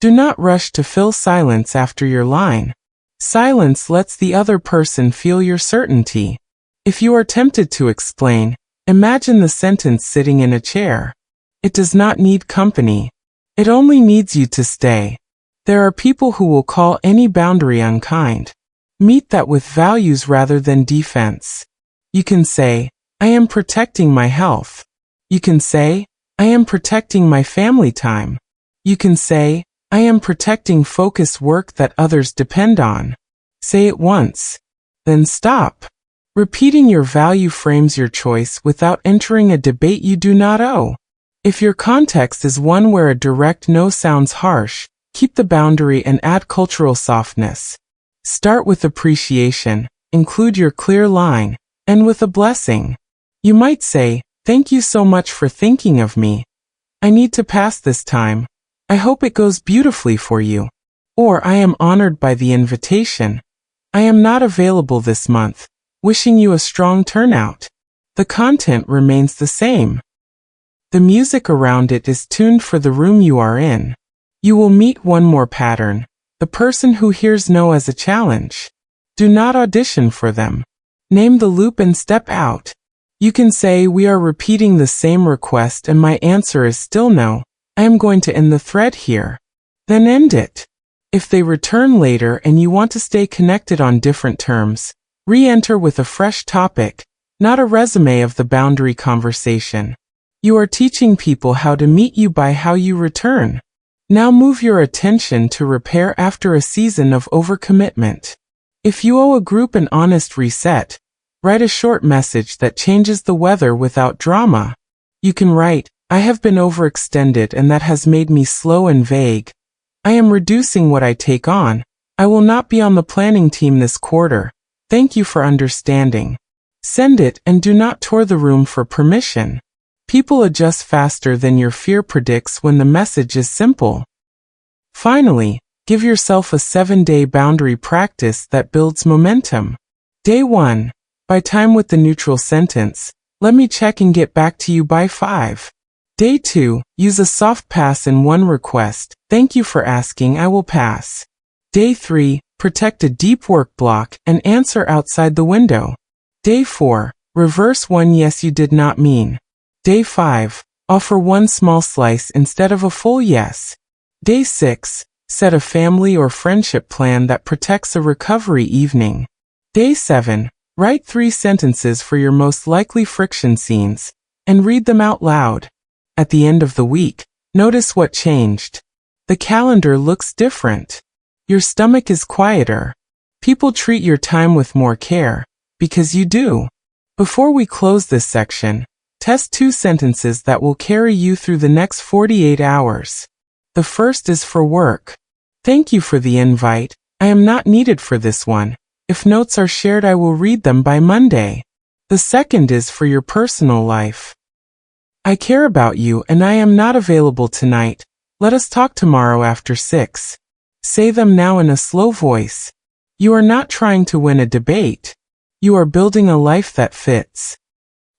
Do not rush to fill silence after your line. Silence lets the other person feel your certainty. If you are tempted to explain, imagine the sentence sitting in a chair. It does not need company. It only needs you to stay. There are people who will call any boundary unkind. Meet that with values rather than defense. You can say, I am protecting my health. You can say, I am protecting my family time. You can say, I am protecting focused work that others depend on. Say it once. Then stop. Repeating your value frames your choice without entering a debate you do not owe. If your context is one where a direct no sounds harsh, keep the boundary and add cultural softness. Start with appreciation, include your clear line, and with a blessing. You might say, "Thank you so much for thinking of me. I need to pass this time. I hope it goes beautifully for you." Or, "I am honored by the invitation. I am not available this month. Wishing you a strong turnout." The content remains the same. The music around it is tuned for the room you are in. You will meet one more pattern: the person who hears no as a challenge. Do not audition for them. Name the loop and step out. You can say, "We are repeating the same request and my answer is still no. I am going to end the thread here." Then end it. If they return later and you want to stay connected on different terms, re-enter with a fresh topic, not a resume of the boundary conversation. You are teaching people how to meet you by how you return. Now move your attention to repair after a season of overcommitment. If you owe a group an honest reset, write a short message that changes the weather without drama. You can write, "I have been overextended and that has made me slow and vague. I am reducing what I take on. I will not be on the planning team this quarter. Thank you for understanding." Send it and do not tour the room for permission. People adjust faster than your fear predicts when the message is simple. Finally, give yourself a 7-day boundary practice that builds momentum. Day 1. Buy time with the neutral sentence, "Let me check and get back to you by 5. Day 2. Use a soft pass in one request, "Thank you for asking, I will pass." Day 3. Protect a deep work block and answer outside the window. Day 4. Reverse one "yes you did not mean." Day 5. Offer one small slice instead of a full yes. Day 6. Set a family or friendship plan that protects a recovery evening. Day 7. Write 3 sentences for your most likely friction scenes, and read them out loud. At the end of the week, notice what changed. The calendar looks different. Your stomach is quieter. People treat your time with more care, because you do. Before we close this section, test 2 sentences that will carry you through the next 48 hours. The first is for work. "Thank you for the invite. I am not needed for this one. If notes are shared, I will read them by Monday." The second is for your personal life. "I care about you and I am not available tonight. Let us talk tomorrow after 6. Say them now in a slow voice. You are not trying to win a debate. You are building a life that fits.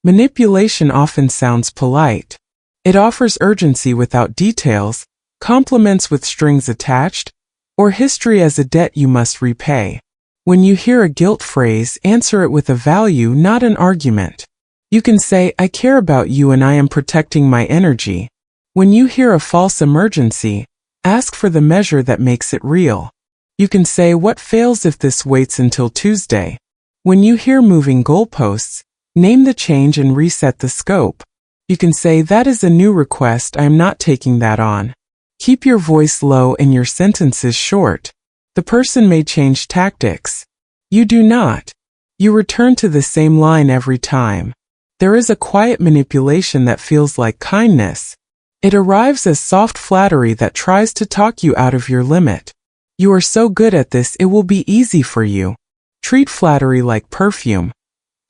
Manipulation often sounds polite. It offers urgency without details, compliments with strings attached, or history as a debt you must repay. When you hear a guilt phrase, answer it with a value, not an argument. You can say, "I care about you and I am protecting my energy." When you hear a false emergency, ask for the measure that makes it real. You can say, "What fails if this waits until Tuesday?" When you hear moving goalposts, name the change and reset the scope. You can say, "That is a new request, I am not taking that on." Keep your voice low and your sentences short. The person may change tactics. You do not. You return to the same line every time. There is a quiet manipulation that feels like kindness. It arrives as soft flattery that tries to talk you out of your limit. You are so good at this, it will be easy for you. Treat flattery like perfume.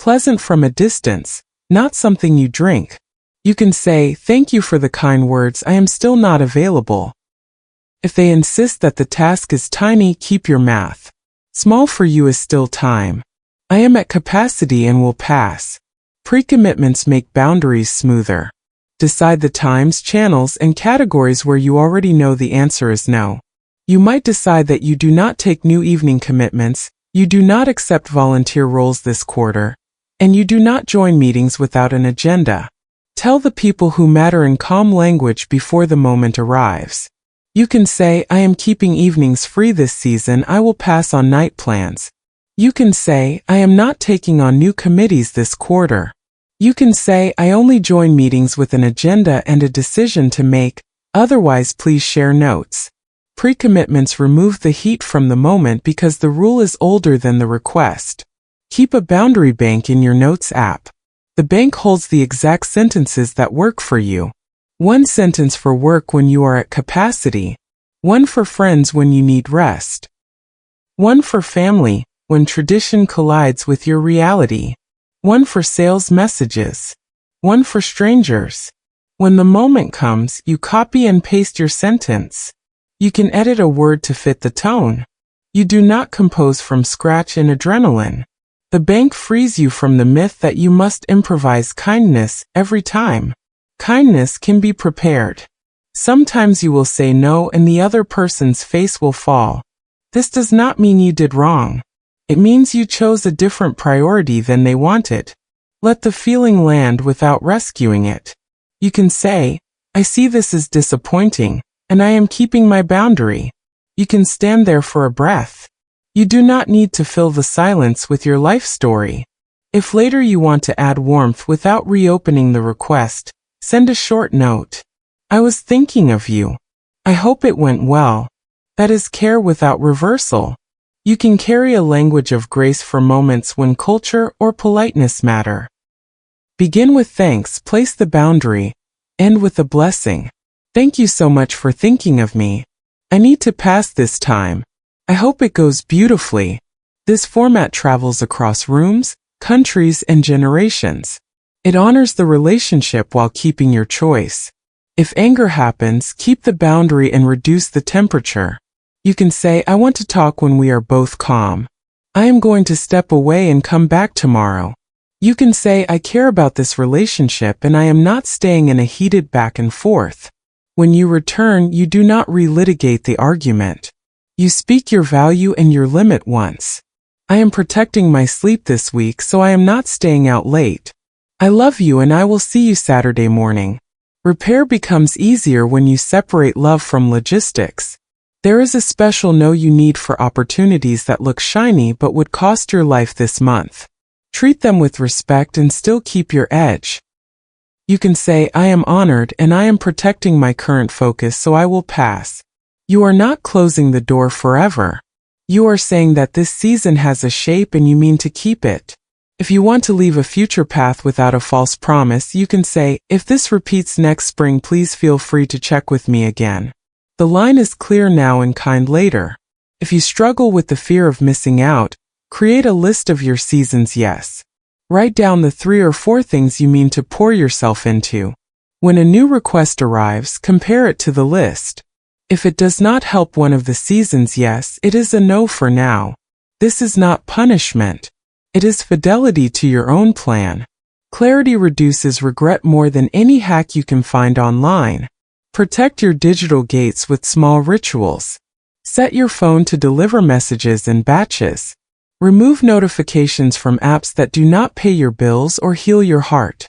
Pleasant from a distance, not something you drink. You can say, "Thank you for the kind words, I am still not available." If they insist that the task is tiny, keep your math. Small for you is still time. "I am at capacity and will pass." Pre-commitments make boundaries smoother. Decide the times, channels, and categories where you already know the answer is no. You might decide that you do not take new evening commitments, you do not accept volunteer roles this quarter, and you do not join meetings without an agenda. Tell the people who matter in calm language before the moment arrives. You can say, "I am keeping evenings free this season, I will pass on night plans." You can say, "I am not taking on new committees this quarter." You can say, "I only join meetings with an agenda and a decision to make, otherwise please share notes." Pre-commitments remove the heat from the moment because the rule is older than the request. Keep a boundary bank in your notes app. The bank holds the exact sentences that work for you. One sentence for work when you are at capacity. One for friends when you need rest. One for family, when tradition collides with your reality. One for sales messages. One for strangers. When the moment comes, you copy and paste your sentence. You can edit a word to fit the tone. You do not compose from scratch in adrenaline. The bank frees you from the myth that you must improvise kindness every time. Kindness can be prepared. Sometimes you will say no and the other person's face will fall. This does not mean you did wrong. It means you chose a different priority than they wanted. Let the feeling land without rescuing it. You can say, I see this as disappointing, and I am keeping my boundary. You can stand there for a breath. You do not need to fill the silence with your life story. If later you want to add warmth without reopening the request, send a short note. I was thinking of you. I hope it went well. That is care without reversal. You can carry a language of grace for moments when culture or politeness matter. Begin with thanks, place the boundary, end with a blessing. Thank you so much for thinking of me. I need to pass this time. I hope it goes beautifully. This format travels across rooms, countries, and generations. It honors the relationship while keeping your choice. If anger happens, keep the boundary and reduce the temperature. You can say, I want to talk when we are both calm. I am going to step away and come back tomorrow. You can say, I care about this relationship and I am not staying in a heated back and forth. When you return, you do not relitigate the argument. You speak your value and your limit once. I am protecting my sleep this week, so I am not staying out late. I love you and I will see you Saturday morning. Repair becomes easier when you separate love from logistics. There is a special no you need for opportunities that look shiny but would cost your life this month. Treat them with respect and still keep your edge. You can say, I am honored and I am protecting my current focus, so I will pass. You are not closing the door forever. You are saying that this season has a shape and you mean to keep it. If you want to leave a future path without a false promise, you can say, if this repeats next spring, please feel free to check with me again. The line is clear now and kind later. If you struggle with the fear of missing out, create a list of your season's yes. Write down the 3 or 4 things you mean to pour yourself into. When a new request arrives, compare it to the list. If it does not help one of the season's yes, it is a no for now. This is not punishment. It is fidelity to your own plan. Clarity reduces regret more than any hack you can find online. Protect your digital gates with small rituals. Set your phone to deliver messages in batches. Remove notifications from apps that do not pay your bills or heal your heart.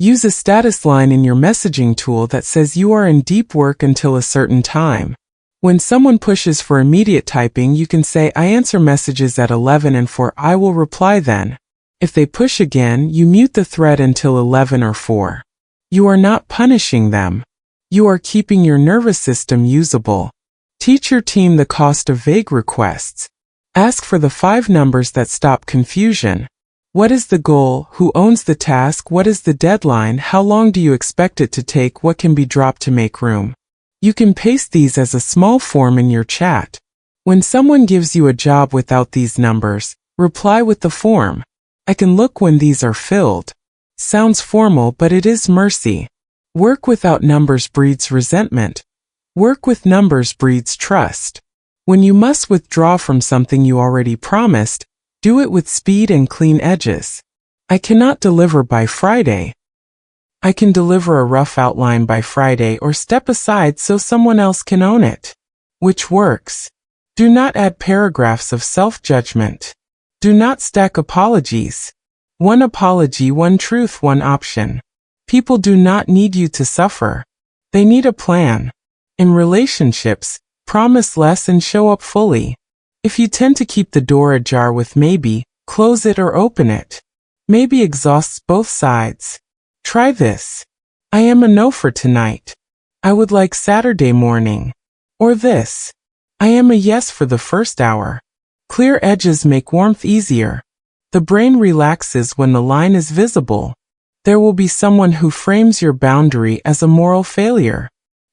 Use a status line in your messaging tool that says you are in deep work until a certain time. When someone pushes for immediate typing, you can say, I answer messages at 11 and 4, I will reply then. If they push again, you mute the thread until 11 or 4. You are not punishing them. You are keeping your nervous system usable. Teach your team the cost of vague requests. Ask for the 5 numbers that stop confusion. What is the goal? Who owns the task? What is the deadline? How long do you expect it to take? What can be dropped to make room? You can paste these as a small form in your chat. When someone gives you a job without these numbers, reply with the form. I can look when these are filled. Sounds formal, but it is mercy. Work without numbers breeds resentment. Work with numbers breeds trust. When you must withdraw from something you already promised, do it with speed and clean edges. I cannot deliver by Friday. I can deliver a rough outline by Friday or step aside so someone else can own it. Which works? Do not add paragraphs of self-judgment. Do not stack apologies. One apology, one truth, one option. People do not need you to suffer. They need a plan. In relationships, promise less and show up fully. If you tend to keep the door ajar with maybe, close it or open it. Maybe exhausts both sides. Try this. I am a no for tonight. I would like Saturday morning. Or this. I am a yes for the first hour. Clear edges make warmth easier. The brain relaxes when the line is visible. There will be someone who frames your boundary as a moral failure.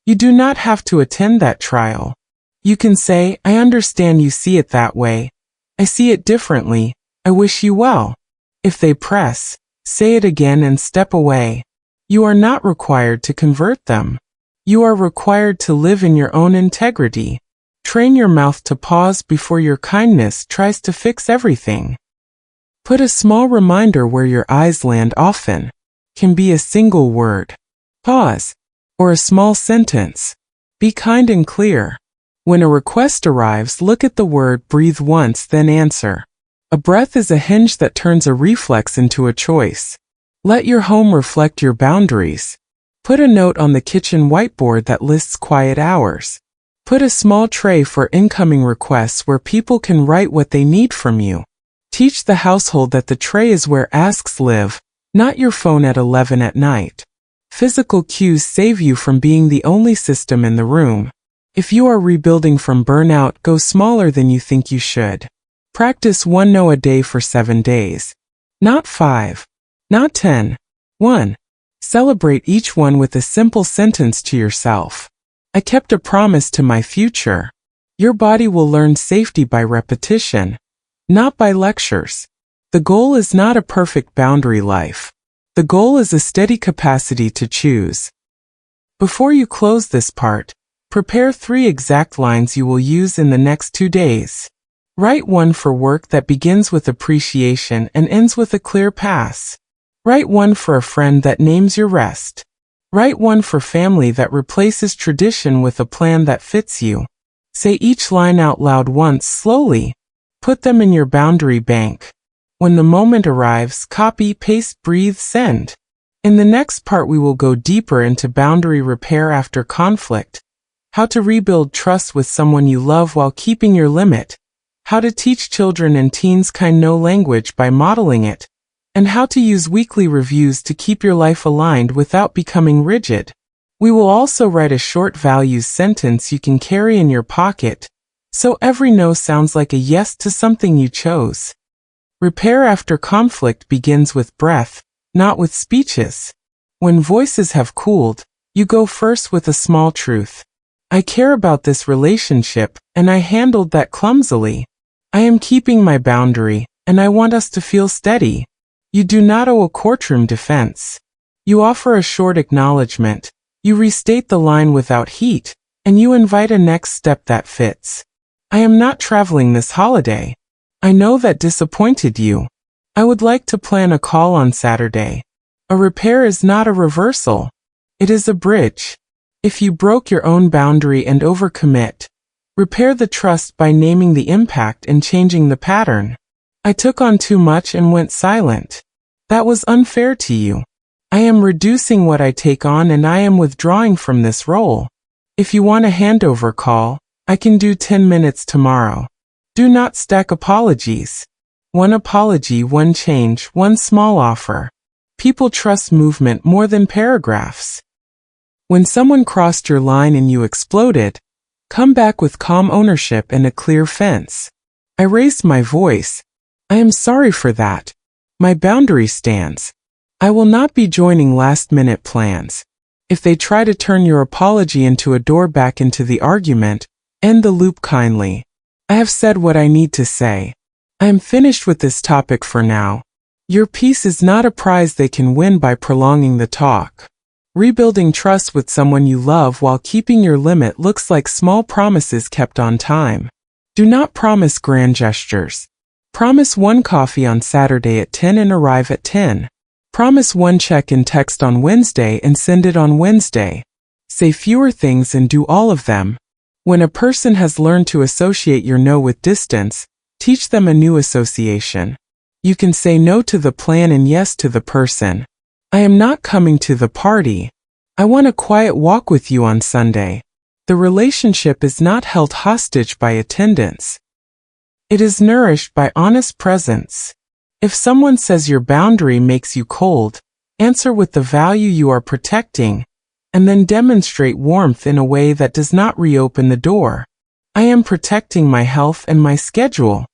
You do not have to attend that trial. You can say, I understand you see it that way. I see it differently. I wish you well. If they press, say it again and step away. You are not required to convert them. You are required to live in your own integrity. Train your mouth to pause before your kindness tries to fix everything. Put a small reminder where your eyes land often. Can be a single word. Pause. Or a small sentence. Be kind and clear. When a request arrives, look at the word, breathe once, then answer. A breath is a hinge that turns a reflex into a choice. Let your home reflect your boundaries. Put a note on the kitchen whiteboard that lists quiet hours. Put a small tray for incoming requests where people can write what they need from you. Teach the household that the tray is where asks live, not your phone at 11 at night. Physical cues save you from being the only system in the room. If you are rebuilding from burnout, go smaller than you think you should. Practice one no a day for 7 days. Not 5. Not 10. 1. Celebrate each one with a simple sentence to yourself. I kept a promise to my future. Your body will learn safety by repetition, not by lectures. The goal is not a perfect boundary life. The goal is a steady capacity to choose. Before you close this part, prepare 3 exact lines you will use in the next 2 days. Write one for work that begins with appreciation and ends with a clear pass. Write one for a friend that names your rest. Write one for family that replaces tradition with a plan that fits you. Say each line out loud once slowly. Put them in your boundary bank. When the moment arrives, copy, paste, breathe, send. In the next part we will go deeper into boundary repair after conflict. How to rebuild trust with someone you love while keeping your limit. How to teach children and teens kind no language by modeling it. And how to use weekly reviews to keep your life aligned without becoming rigid. We will also write a short values sentence you can carry in your pocket, so every no sounds like a yes to something you chose. Repair after conflict begins with breath, not with speeches. When voices have cooled, you go first with a small truth. I care about this relationship, and I handled that clumsily. I am keeping my boundary, and I want us to feel steady. You do not owe a courtroom defense. You offer a short acknowledgement. You restate the line without heat, and you invite a next step that fits. I am not traveling this holiday. I know that disappointed you. I would like to plan a call on Saturday. A repair is not a reversal. It is a bridge. If you broke your own boundary and overcommit, repair the trust by naming the impact and changing the pattern. I took on too much and went silent. That was unfair to you. I am reducing what I take on and I am withdrawing from this role. If you want a handover call, I can do 10 minutes tomorrow. Do not stack apologies. One apology, one change, one small offer. People trust movement more than paragraphs. When someone crossed your line and you exploded, come back with calm ownership and a clear fence. I raised my voice. I am sorry for that. My boundary stands. I will not be joining last-minute plans. If they try to turn your apology into a door back into the argument, end the loop kindly. I have said what I need to say. I am finished with this topic for now. Your peace is not a prize they can win by prolonging the talk. Rebuilding trust with someone you love while keeping your limit looks like small promises kept on time. Do not promise grand gestures. Promise one coffee on Saturday at 10 and arrive at 10. Promise one check in text on Wednesday and send it on Wednesday. Say fewer things and do all of them. When a person has learned to associate your no with distance, teach them a new association. You can say no to the plan and yes to the person. I am not coming to the party. I want a quiet walk with you on Sunday. The relationship is not held hostage by attendance. It is nourished by honest presence. If someone says your boundary makes you cold, answer with the value you are protecting, and then demonstrate warmth in a way that does not reopen the door. I am protecting my health and my schedule.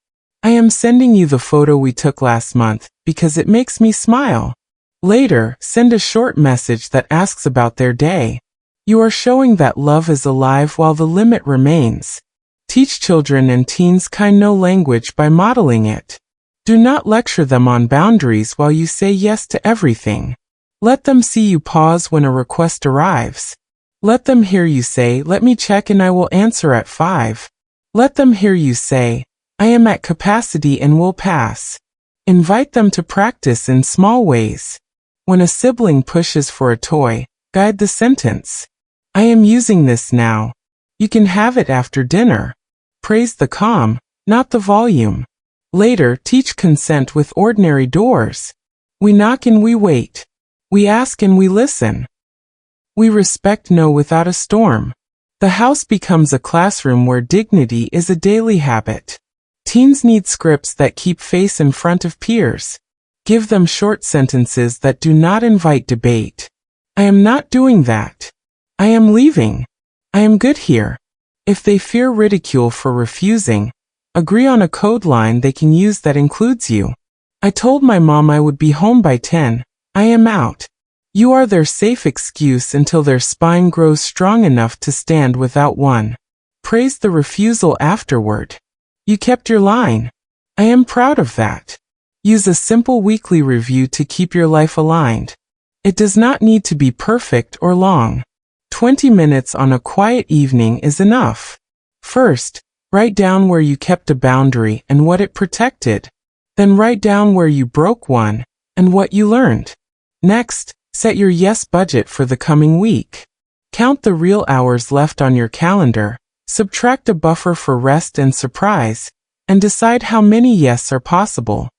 I am sending you the photo we took last month because it makes me smile. Later, send a short message that asks about their day. You are showing that love is alive while the limit remains. Teach children and teens kind no language by modeling it. Do not lecture them on boundaries while you say yes to everything. Let them see you pause when a request arrives. Let them hear you say, "Let me check and I will answer at 5. Let them hear you say, "I am at capacity and will pass." Invite them to practice in small ways. When a sibling pushes for a toy, guide the sentence. "I am using this now. You can have it after dinner." Praise the calm, not the volume. Later, teach consent with ordinary doors. We knock and we wait. We ask and we listen. We respect no without a storm. The house becomes a classroom where dignity is a daily habit. Teens need scripts that keep face in front of peers. Give them short sentences that do not invite debate. "I am not doing that." "I am leaving." "I am good here." If they fear ridicule for refusing, agree on a code line they can use that includes you. "I told my mom I would be home by 10. I am out." You are their safe excuse until their spine grows strong enough to stand without one. Praise the refusal afterward. "You kept your line. I am proud of that." Use a simple weekly review to keep your life aligned. It does not need to be perfect or long. 20 minutes on a quiet evening is enough. First, write down where you kept a boundary and what it protected. Then write down where you broke one and what you learned. Next, set your yes budget for the coming week. Count the real hours left on your calendar, subtract a buffer for rest and surprise, and decide how many yes are possible.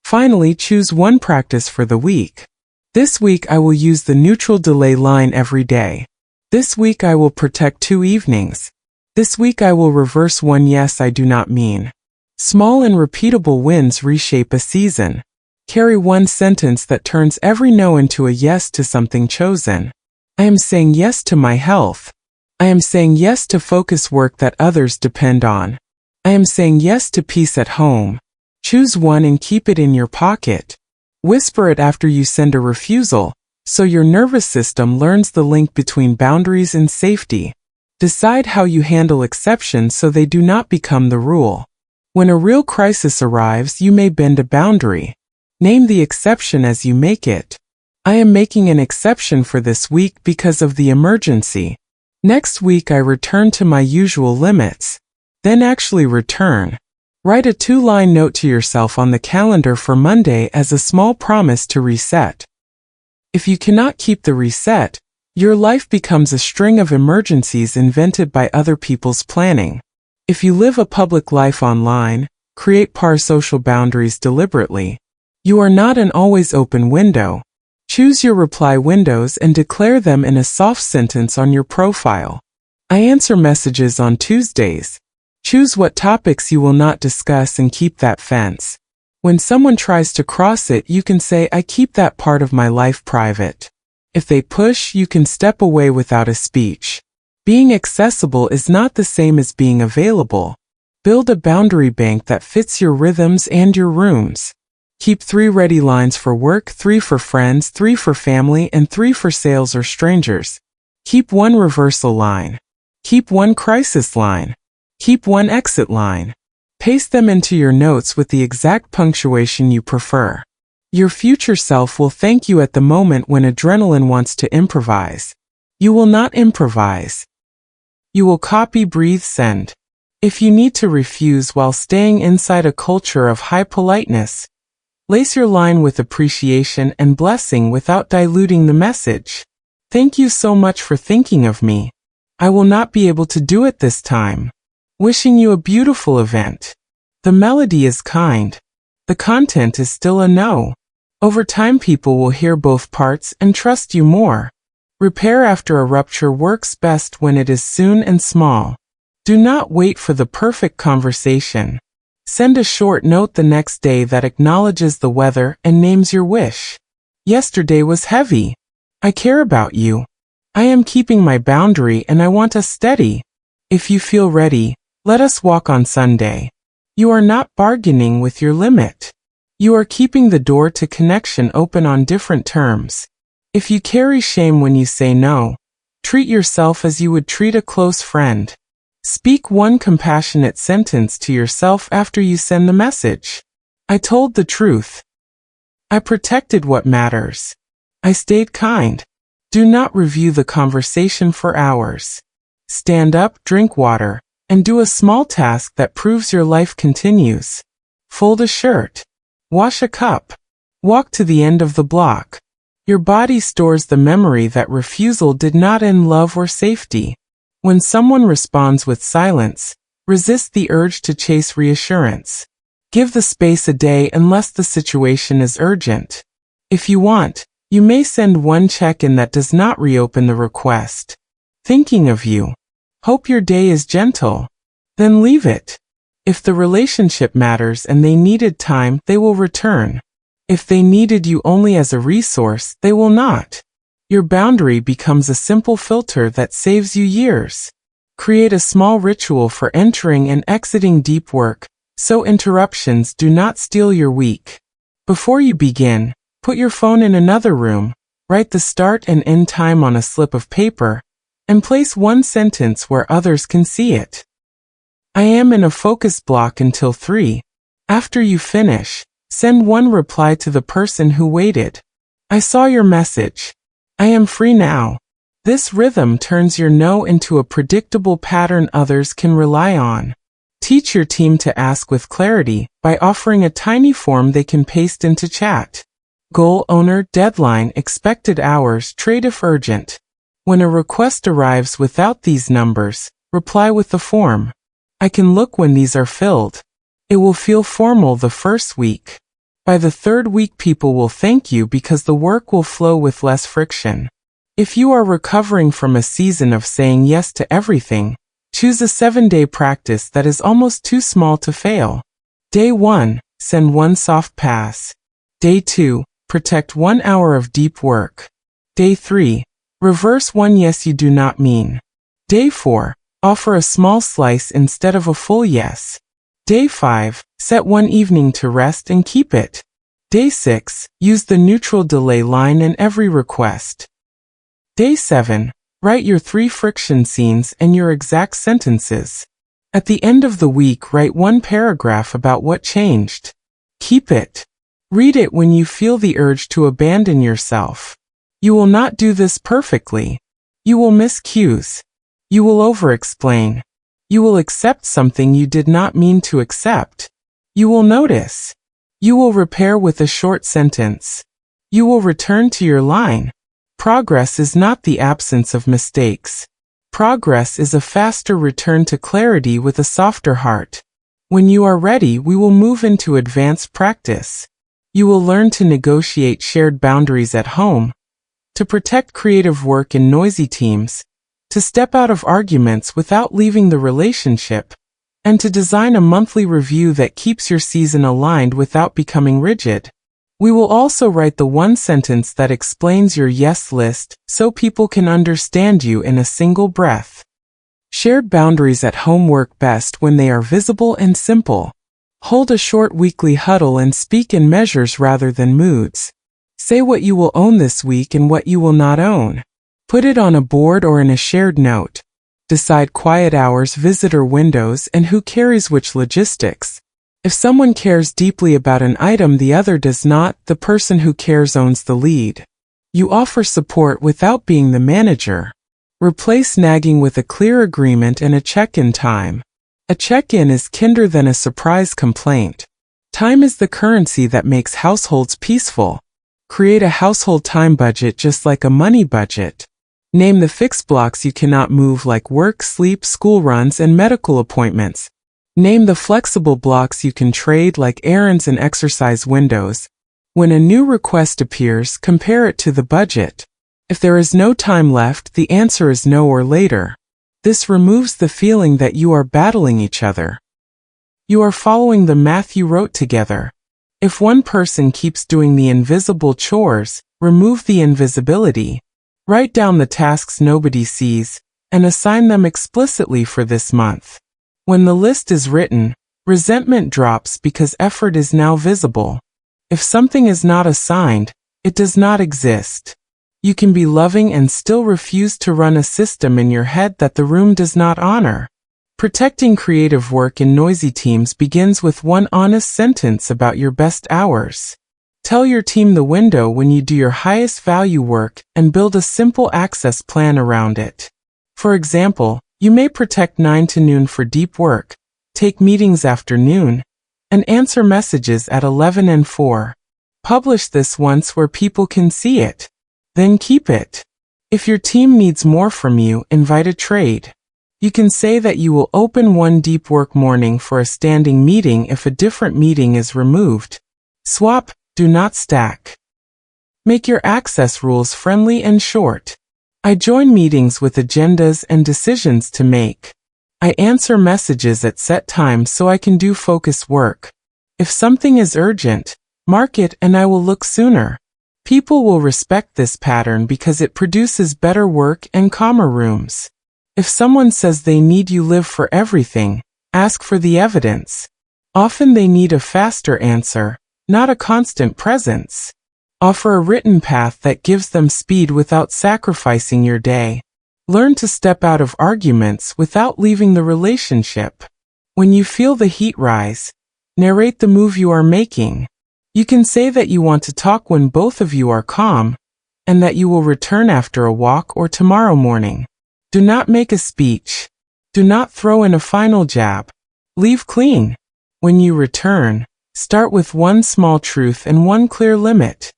Finally, choose one practice for the week. This week I will use the neutral delay line every day. This week I will protect 2 evenings. This week I will reverse one yes I do not mean. Small and repeatable wins reshape a season. Carry one sentence that turns every no into a yes to something chosen. I am saying yes to my health. I am saying yes to focus work that others depend on. I am saying yes to peace at home. Choose one and keep it in your pocket. Whisper it after you send a refusal, so your nervous system learns the link between boundaries and safety. Decide how you handle exceptions so they do not become the rule. When a real crisis arrives, you may bend a boundary. Name the exception as you make it. I am making an exception for this week because of the emergency. Next week I return to my usual limits. Then actually return. Write a 2-line note to yourself on the calendar for Monday as a small promise to reset. If you cannot keep the reset, your life becomes a string of emergencies invented by other people's planning. If you live a public life online, create parasocial boundaries deliberately. You are not an always open window. Choose your reply windows and declare them in a soft sentence on your profile. I answer messages on Tuesdays. Choose what topics you will not discuss and keep that fence. When someone tries to cross it, you can say, "I keep that part of my life private." If they push, you can step away without a speech. Being accessible is not the same as being available. Build a boundary bank that fits your rhythms and your rooms. Keep 3 ready lines for work, 3 for friends, 3 for family, and 3 for sales or strangers. Keep 1 reversal line. Keep 1 crisis line. Keep 1 exit line. Paste them into your notes with the exact punctuation you prefer. Your future self will thank you at the moment when adrenaline wants to improvise. You will not improvise. You will copy, breathe, send. If you need to refuse while staying inside a culture of high politeness, lace your line with appreciation and blessing without diluting the message. Thank you so much for thinking of me. I will not be able to do it this time. Wishing you a beautiful event. The melody is kind. The content is still a no. Over time people will hear both parts and trust you more. Repair after a rupture works best when it is soon and small. Do not wait for the perfect conversation. Send a short note the next day that acknowledges the weather and names your wish. Yesterday was heavy. I care about you. I am keeping my boundary and I want us steady. If you feel ready, let us walk on Sunday. You are not bargaining with your limit. You are keeping the door to connection open on different terms. If you carry shame when you say no, treat yourself as you would treat a close friend. Speak one compassionate sentence to yourself after you send the message. I told the truth. I protected what matters. I stayed kind. Do not review the conversation for hours. Stand up, drink water, and do a small task that proves your life continues. Fold a shirt. Wash a cup. Walk to the end of the block. Your body stores the memory that refusal did not end love or safety. When someone responds with silence, resist the urge to chase reassurance. Give the space a day unless the situation is urgent. If you want, you may send one check-in that does not reopen the request. Thinking of you. Hope your day is gentle. Then leave it. If the relationship matters and they needed time, they will return. If they needed you only as a resource, they will not. Your boundary becomes a simple filter that saves you years. Create a small ritual for entering and exiting deep work, so interruptions do not steal your week. Before you begin, put your phone in another room, write the start and end time on a slip of paper, and place one sentence where others can see it. I am in a focus block until 3. After you finish, send one reply to the person who waited. I saw your message. I am free now. This rhythm turns your no into a predictable pattern others can rely on. Teach your team to ask with clarity by offering a tiny form they can paste into chat. Goal owner, deadline, expected hours, trade if urgent. When a request arrives without these numbers, reply with the form. I can look when these are filled. It will feel formal the first week. By the 3rd week people will thank you because the work will flow with less friction. If you are recovering from a season of saying yes to everything, choose a 7-day practice that is almost too small to fail. Day 1, send one soft pass. Day 2, protect 1 hour of deep work. Day 3, reverse one yes you do not mean. Day 4, offer a small slice instead of a full yes. Day 5, set one evening to rest and keep it. Day 6, use the neutral delay line in every request. Day 7, write your 3 friction scenes and your exact sentences. At the end of the week, write one paragraph about what changed. Keep it. Read it when you feel the urge to abandon yourself. You will not do this perfectly. You will miss cues. You will over-explain. You will accept something you did not mean to accept. You will notice. You will repair with a short sentence. You will return to your line. Progress is not the absence of mistakes. Progress is a faster return to clarity with a softer heart. When you are ready, we will move into advanced practice. You will learn to negotiate shared boundaries at home, to protect creative work in noisy teams, to step out of arguments without leaving the relationship, and to design a monthly review that keeps your season aligned without becoming rigid. We will also write the one sentence that explains your yes list so people can understand you in a single breath. Shared boundaries at home work best when they are visible and simple. Hold a short weekly huddle and speak in measures rather than moods. Say what you will own this week and what you will not own. Put it on a board or in a shared note. Decide quiet hours, visitor windows, and who carries which logistics. If someone cares deeply about an item the other does not, the person who cares owns the lead. You offer support without being the manager. Replace nagging with a clear agreement and a check-in time. A check-in is kinder than a surprise complaint. Time is the currency that makes households peaceful. Create a household time budget just like a money budget. Name the fixed blocks you cannot move like work, sleep, school runs, and medical appointments. Name the flexible blocks you can trade like errands and exercise windows. When a new request appears, compare it to the budget. If there is no time left, the answer is no or later. This removes the feeling that you are battling each other. You are following the math you wrote together. If one person keeps doing the invisible chores, remove the invisibility. Write down the tasks nobody sees, and assign them explicitly for this month. When the list is written, Resentment drops because effort is now visible. If something is not assigned, it does not exist. You can be loving and still refuse to run a system in your head that the room does not honor. Protecting creative work in noisy teams begins with one honest sentence about your best hours. Tell your team the window when you do your highest value work and build a simple access plan around it. For example, you may protect 9 to noon for deep work, take meetings after noon, and answer messages at 11 and 4. Publish this once where people can see it. Then keep it. If your team needs more from you, invite a trade. You can say that you will open one deep work morning for a standing meeting if a different meeting is removed. Swap, do not stack. Make your access rules friendly and short. I join meetings with agendas and decisions to make. I answer messages at set times so I can do focus work. If something is urgent, mark it and I will look sooner. People will respect this pattern because it produces better work and calmer rooms. If someone says they need you live for everything, ask for the evidence. Often they need a faster answer, not a constant presence. Offer a written path that gives them speed without sacrificing your day. Learn to step out of arguments without leaving the relationship. When you feel the heat rise, narrate the move you are making. You can say that you want to talk when both of you are calm, and that you will return after a walk or tomorrow morning. Do not make a speech. Do not throw in a final jab. Leave clean. When you return, start with one small truth and one clear limit.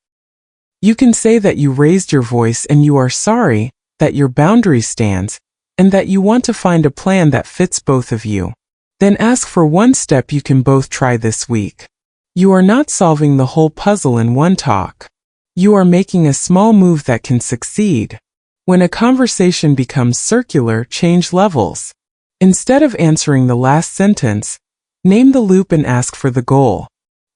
You can say that you raised your voice and you are sorry, that your boundary stands, and that you want to find a plan that fits both of you. Then ask for one step you can both try this week. You are not solving the whole puzzle in one talk. You are making a small move that can succeed. When a conversation becomes circular, change levels. Instead of answering the last sentence, name the loop and ask for the goal.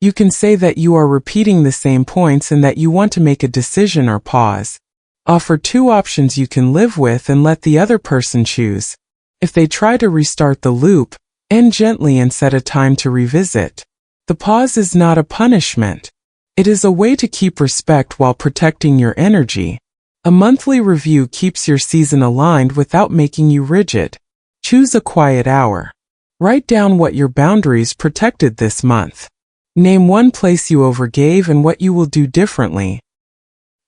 You can say that you are repeating the same points and that you want to make a decision or pause. Offer 2 options you can live with and let the other person choose. If they try to restart the loop, end gently and set a time to revisit. The pause is not a punishment. It is a way to keep respect while protecting your energy. A monthly review keeps your season aligned without making you rigid. Choose a quiet hour. Write down what your boundaries protected this month. Name one place you overgave and what you will do differently.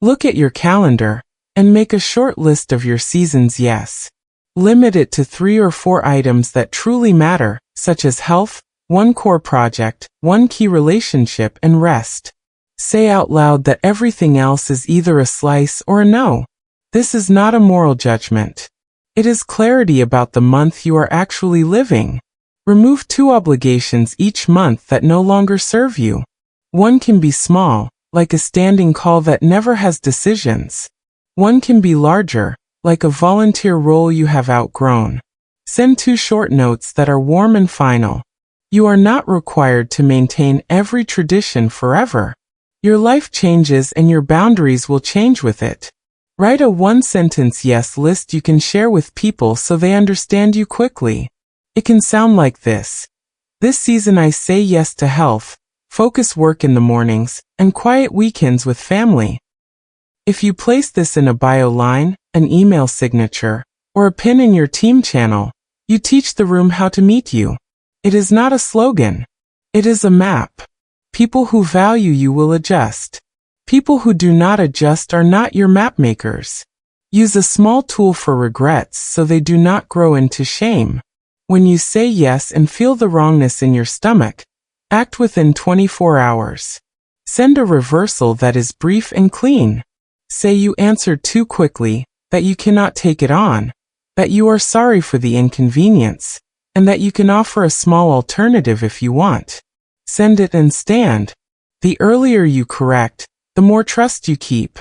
Look at your calendar and make a short list of your season's yes. Limit it to 3 or 4 items that truly matter, such as health, one core project, one key relationship, and rest. Say out loud that everything else is either a slice or a no. This is not a moral judgment. It is clarity about the month you are actually living. Remove 2 obligations each month that no longer serve you. One can be small, like a standing call that never has decisions. One can be larger, like a volunteer role you have outgrown. Send 2 short notes that are warm and final. You are not required to maintain every tradition forever. Your life changes and your boundaries will change with it. Write a 1-sentence yes list you can share with people so they understand you quickly. It can sound like this. This season I say yes to health, focus work in the mornings, and quiet weekends with family. If you place this in a bio line, an email signature, or a pin in your team channel, you teach the room how to meet you. It is not a slogan. It is a map. People who value you will adjust. People who do not adjust are not your map makers. Use a small tool for regrets so they do not grow into shame. When you say yes and feel the wrongness in your stomach, act within 24 hours. Send a reversal that is brief and clean. Say you answered too quickly, that you cannot take it on, that you are sorry for the inconvenience, and that you can offer a small alternative if you want. Send it and stand. The earlier you correct, the more trust you keep.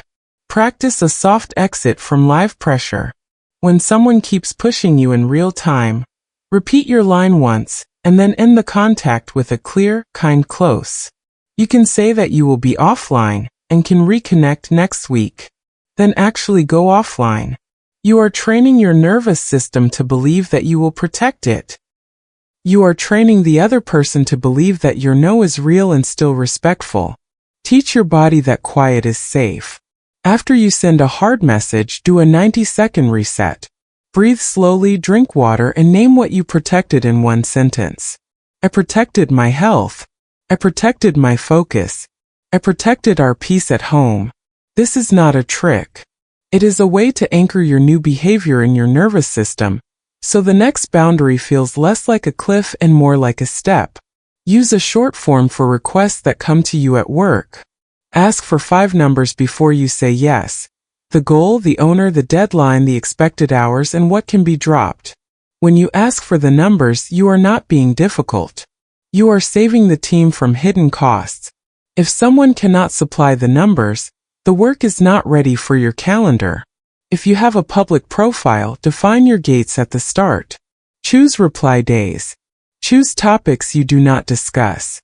Practice a soft exit from live pressure. When someone keeps pushing you in real time, repeat your line once, and then end the contact with a clear, kind close. You can say that you will be offline, and can reconnect next week. Then actually go offline. You are training your nervous system to believe that you will protect it. You are training the other person to believe that your no is real and still respectful. Teach your body that quiet is safe. After you send a hard message, do a 90-second reset. Breathe slowly, drink water, and name what you protected in one sentence. I protected my health. I protected my focus. I protected our peace at home. This is not a trick. It is a way to anchor your new behavior in your nervous system, so the next boundary feels less like a cliff and more like a step. Use a short form for requests that come to you at work. Ask for 5 numbers before you say yes. The goal, the owner, the deadline, the expected hours, and what can be dropped. When you ask for the numbers, you are not being difficult. You are saving the team from hidden costs. If someone cannot supply the numbers, the work is not ready for your calendar. If you have a public profile, define your gates at the start. Choose reply days. Choose topics you do not discuss.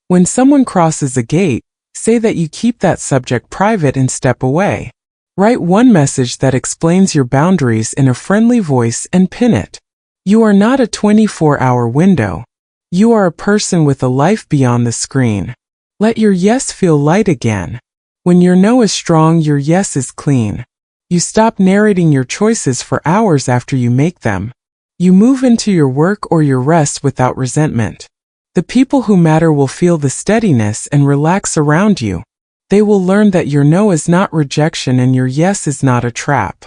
When someone crosses a gate, say that you keep that subject private and step away. Write one message that explains your boundaries in a friendly voice and pin it. You are not a 24-hour window. You are a person with a life beyond the screen. Let your yes feel light again. When your no is strong, your yes is clean. You stop narrating your choices for hours after you make them. You move into your work or your rest without resentment. The people who matter will feel the steadiness and relax around you. They will learn that your no is not rejection and your yes is not a trap.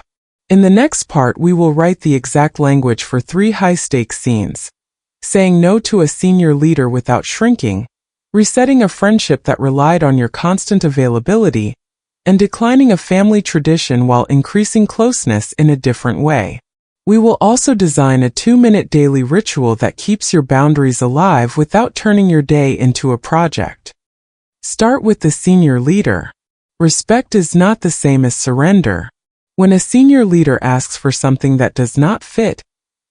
In the next part, we will write the exact language for 3 high-stakes scenes. Saying no to a senior leader without shrinking, resetting a friendship that relied on your constant availability, and declining a family tradition while increasing closeness in a different way. We will also design a 2-minute daily ritual that keeps your boundaries alive without turning your day into a project. Start with the senior leader. Respect is not the same as surrender. When a senior leader asks for something that does not fit,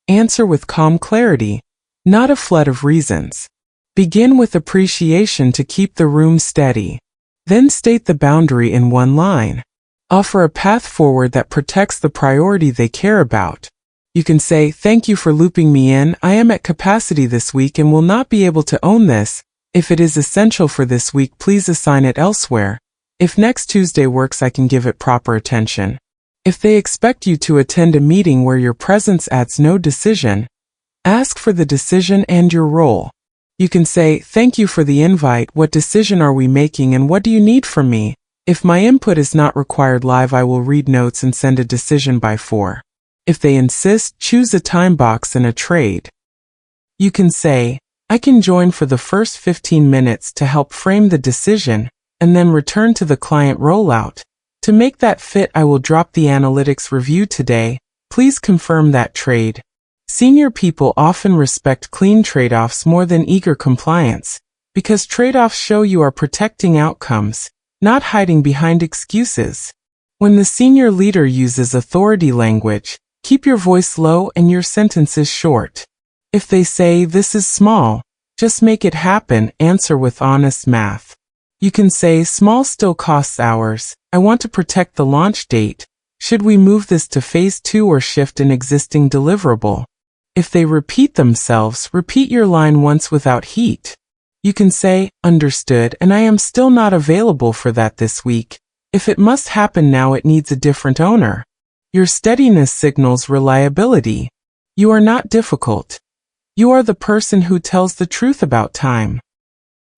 answer with calm clarity, not a flood of reasons. Begin with appreciation to keep the room steady. Then state the boundary in one line. Offer a path forward that protects the priority they care about. You can say, "Thank you for looping me in. I am at capacity this week and will not be able to own this. If it is essential for this week, please assign it elsewhere. If next Tuesday works, I can give it proper attention." If they expect you to attend a meeting where your presence adds no decision, ask for the decision and your role. You can say, "Thank you for the invite. What decision are we making and what do you need from me? If my input is not required live, I will read notes and send a decision by 4. If they insist, choose a time box and a trade. You can say, "I can join for the first 15 minutes to help frame the decision, and then return to the client rollout. To make that fit, I will drop the analytics review today. Please confirm that trade." Senior people often respect clean trade-offs more than eager compliance, because trade-offs show you are protecting outcomes, not hiding behind excuses. When the senior leader uses authority language, keep your voice low and your sentences short. If they say, "This is small, just make it happen," answer with honest math. You can say, "Small still costs hours. I want to protect the launch date. Should we move this to phase 2 or shift an existing deliverable?" If they repeat themselves, repeat your line once without heat. You can say, "Understood, and I am still not available for that this week. If it must happen now, it needs a different owner." Your steadiness signals reliability. You are not difficult. You are the person who tells the truth about time.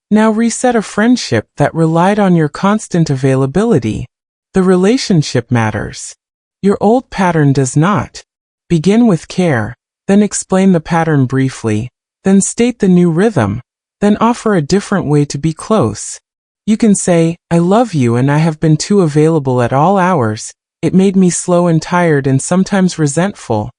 Now reset a friendship that relied on your constant availability. The relationship matters. Your old pattern does not. Begin with care, then explain the pattern briefly, then state the new rhythm, then offer a different way to be close. You can say, "I love you and I have been too available at all hours. It made me slow and tired and sometimes resentful.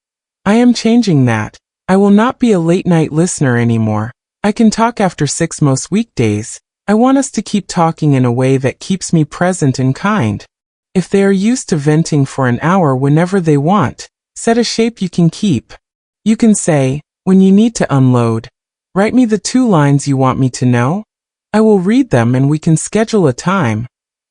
I am changing that. I will not be a late-night listener anymore. I can talk after 6 most weekdays. I want us to keep talking in a way that keeps me present and kind." If they are used to venting for an hour whenever they want, set a shape you can keep. You can say, "When you need to unload, write me the 2 lines you want me to know. I will read them and we can schedule a time.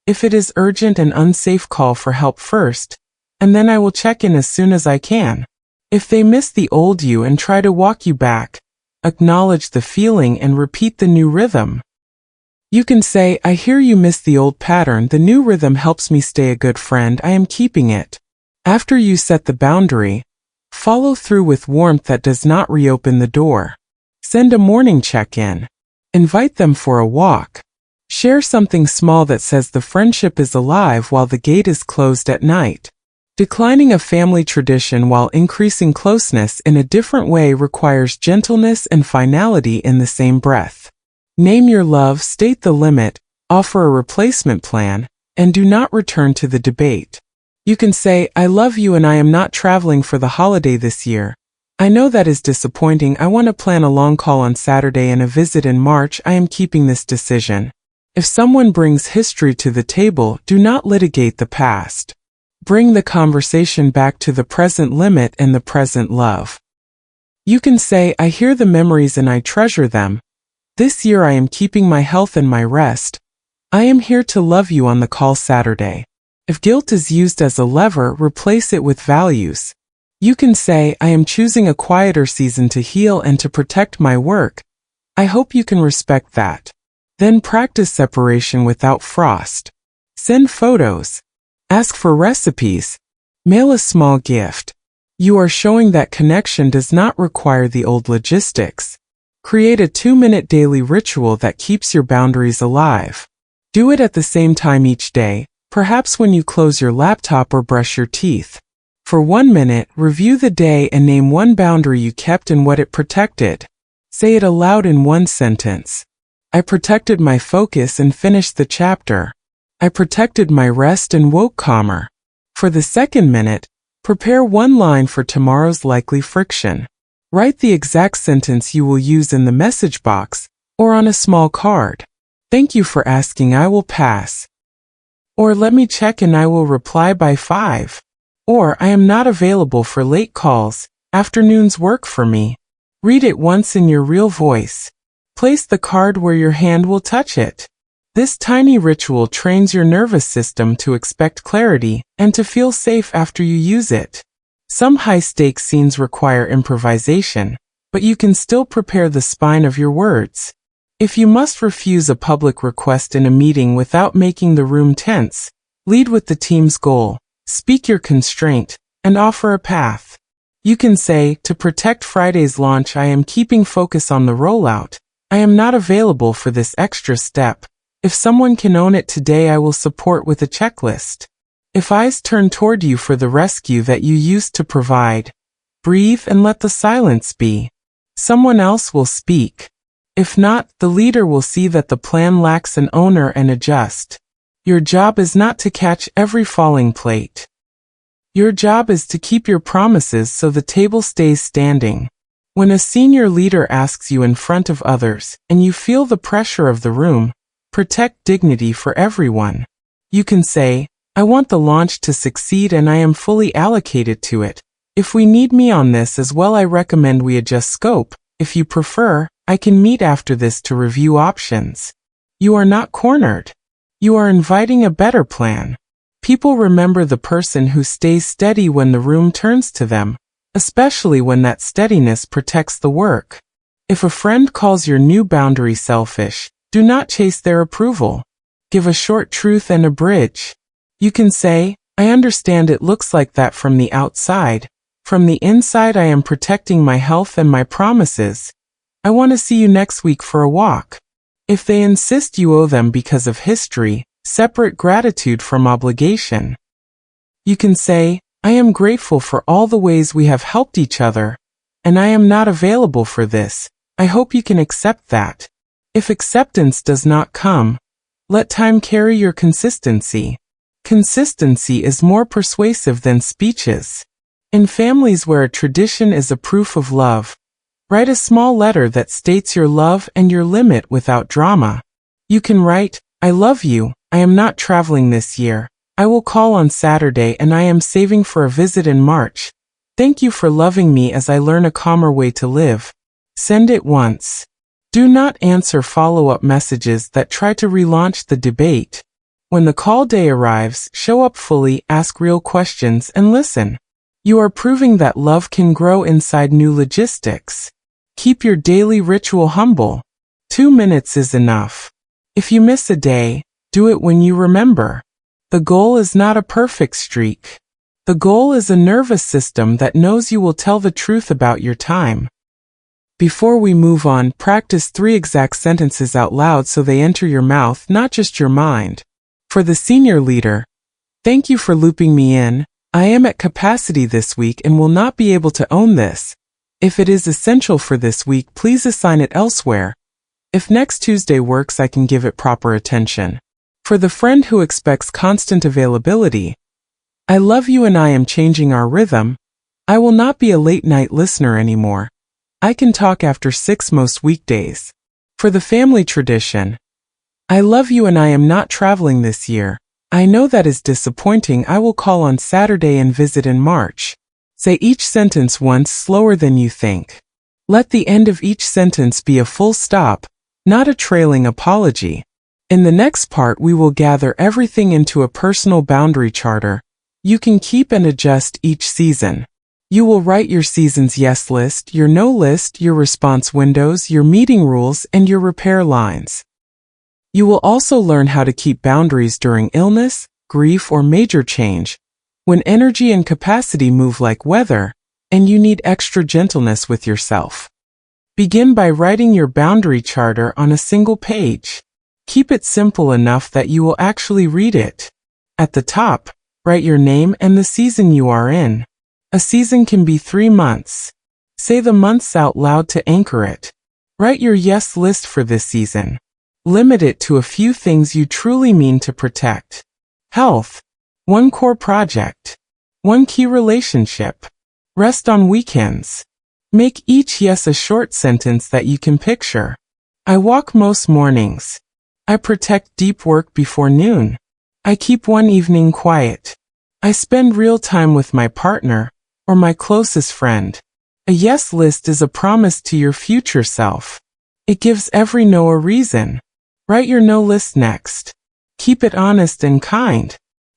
If it is urgent and unsafe, call for help first, and then I will check in as soon as I can." If they miss the old you and try to walk you back, Acknowledge the feeling and repeat the new rhythm. You can say, I hear you miss the old pattern. The new rhythm helps me stay a good friend. I am keeping it. After you set the boundary, follow through with warmth that does not reopen the door. Send a morning check-in. Invite them for a walk. Share something small that says the friendship is alive while the gate is closed at night. Declining a family tradition while increasing closeness in a different way requires gentleness and finality in the same breath. Name your love, state the limit, offer a replacement plan, and do not return to the debate. You can say, I love you and I am not traveling for the holiday this year. I know that is disappointing. I want to plan a long call on Saturday and a visit in March. I am keeping this decision. If someone brings history to the table, do not litigate the past. Bring the conversation back to the present limit and the present love. You can say, I hear the memories and I treasure them. This year I am keeping my health and my rest. I am here to love you on the call Saturday. If guilt is used as a lever, replace it with values. You can say, I am choosing a quieter season to heal and to protect my work. I hope you can respect that. Then practice separation without frost. Send photos. Ask for recipes. Mail a small gift. You are showing that connection does not require the old logistics. Create a 2-minute daily ritual that keeps your boundaries alive. Do it at the same time each day, perhaps when you close your laptop or brush your teeth. For 1 minute, review the day and name one boundary you kept and what it protected. Say it aloud in one sentence. I protected my focus and finished the chapter. I protected my rest and woke calmer. For the second minute, prepare one line for tomorrow's likely friction. Write the exact sentence you will use in the message box or on a small card. Thank you for asking, I will pass. Or let me check and I will reply by 5. Or I am not available for late calls, afternoons work for me. Read it once in your real voice. Place the card where your hand will touch it. This tiny ritual trains your nervous system to expect clarity and to feel safe after you use it. Some high-stakes scenes require improvisation, but you can still prepare the spine of your words. If you must refuse a public request in a meeting without making the room tense, lead with the team's goal, speak your constraint, and offer a path. You can say, to protect Friday's launch, I am keeping focus on the rollout. I am not available for this extra step. If someone can own it today, I will support with a checklist. If eyes turn toward you for the rescue that you used to provide, breathe and let the silence be. Someone else will speak. If not, the leader will see that the plan lacks an owner and adjust. Your job is not to catch every falling plate. Your job is to keep your promises so the table stays standing. When a senior leader asks you in front of others, and you feel the pressure of the room, protect dignity for everyone. You can say, I want the launch to succeed and I am fully allocated to it. If we need me on this as well, I recommend we adjust scope. If you prefer, I can meet after this to review options. You are not cornered. You are inviting a better plan. People remember the person who stays steady when the room turns to them, especially when that steadiness protects the work. If a friend calls your new boundary selfish, do not chase their approval. Give a short truth and a bridge. You can say, I understand it looks like that from the outside. From the inside, I am protecting my health and my promises. I want to see you next week for a walk. If they insist, you owe them because of history, separate gratitude from obligation. You can say, I am grateful for all the ways we have helped each other, and I am not available for this. I hope you can accept that. If acceptance does not come, let time carry your consistency. Consistency is more persuasive than speeches. In families where a tradition is a proof of love, write a small letter that states your love and your limit without drama. You can write, I love you, I am not traveling this year. I will call on Saturday and I am saving for a visit in March. Thank you for loving me as I learn a calmer way to live. Send it once. Do not answer follow-up messages that try to relaunch the debate. When the call day arrives, show up fully, ask real questions, and listen. You are proving that love can grow inside new logistics. Keep your daily ritual humble. 2 minutes is enough. If you miss a day, do it when you remember. The goal is not a perfect streak. The goal is a nervous system that knows you will tell the truth about your time. Before we move on, practice 3 exact sentences out loud so they enter your mouth, not just your mind. For the senior leader, thank you for looping me in. I am at capacity this week and will not be able to own this. If it is essential for this week, please assign it elsewhere. If next Tuesday works, I can give it proper attention. For the friend who expects constant availability, I love you and I am changing our rhythm. I will not be a late night listener anymore. I can talk after 6 most weekdays. For the family tradition, I love you and I am not traveling this year. I know that is disappointing. I will call on Saturday and visit in March. Say each sentence once slower than you think. Let the end of each sentence be a full stop, not a trailing apology. In the next part, we will gather everything into a personal boundary charter. You can keep and adjust each season. You will write your season's yes list, your no list, your response windows, your meeting rules, and your repair lines. You will also learn how to keep boundaries during illness, grief, or major change, when energy and capacity move like weather, and you need extra gentleness with yourself. Begin by writing your boundary charter on a single page. Keep it simple enough that you will actually read it. At the top, write your name and the season you are in. A season can be 3 months. Say the months out loud to anchor it. Write your yes list for this season. Limit it to a few things you truly mean to protect. Health. 1 core project. 1 key relationship. Rest on weekends. Make each yes a short sentence that you can picture. I walk most mornings. I protect deep work before noon. I keep 1 evening quiet. I spend real time with my partner, or my closest friend. A yes list is a promise to your future self. It gives every no a reason. Write your no list next. Keep it honest and kind.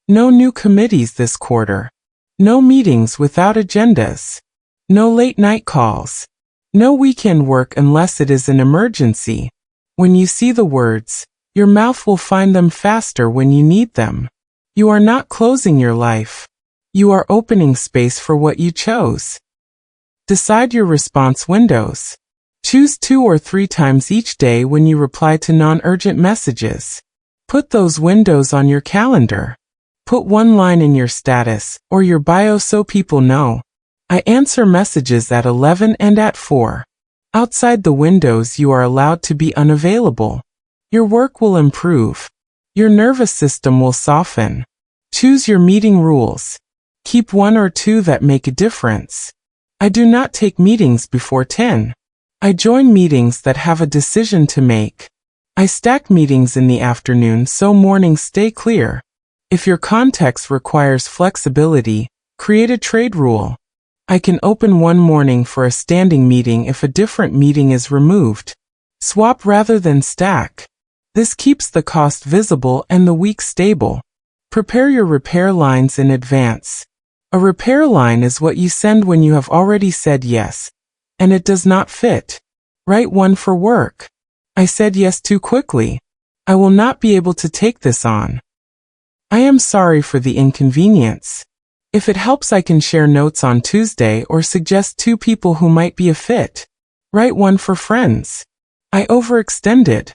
No new committees this quarter. No meetings without agendas. No late night calls. No weekend work unless it is an emergency. When you see the words, your mouth will find them faster when you need them. You are not closing your life. You are opening space for what you chose. Decide your response windows. Choose 2 or 3 times each day when you reply to non-urgent messages. Put those windows on your calendar. Put 1 line in your status or your bio so people know. I answer messages at 11 and at 4. Outside the windows, you are allowed to be unavailable. Your work will improve. Your nervous system will soften. Choose your meeting rules. Keep 1 or 2 that make a difference. I do not take meetings before 10. I join meetings that have a decision to make. I stack meetings in the afternoon so mornings stay clear. If your context requires flexibility, create a trade rule. I can open 1 morning for a standing meeting if a different meeting is removed. Swap rather than stack. This keeps the cost visible and the week stable. Prepare your repair lines in advance. A repair line is what you send when you have already said yes, and it does not fit. Write 1 for work. I said yes too quickly. I will not be able to take this on. I am sorry for the inconvenience. If it helps, I can share notes on Tuesday or suggest 2 people who might be a fit. Write 1 for friends. I overextended.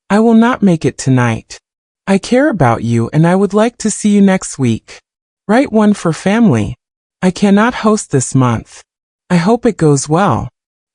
I will not make it tonight. I care about you and I would like to see you next week. Write 1 for family. I cannot host this month. I hope it goes well.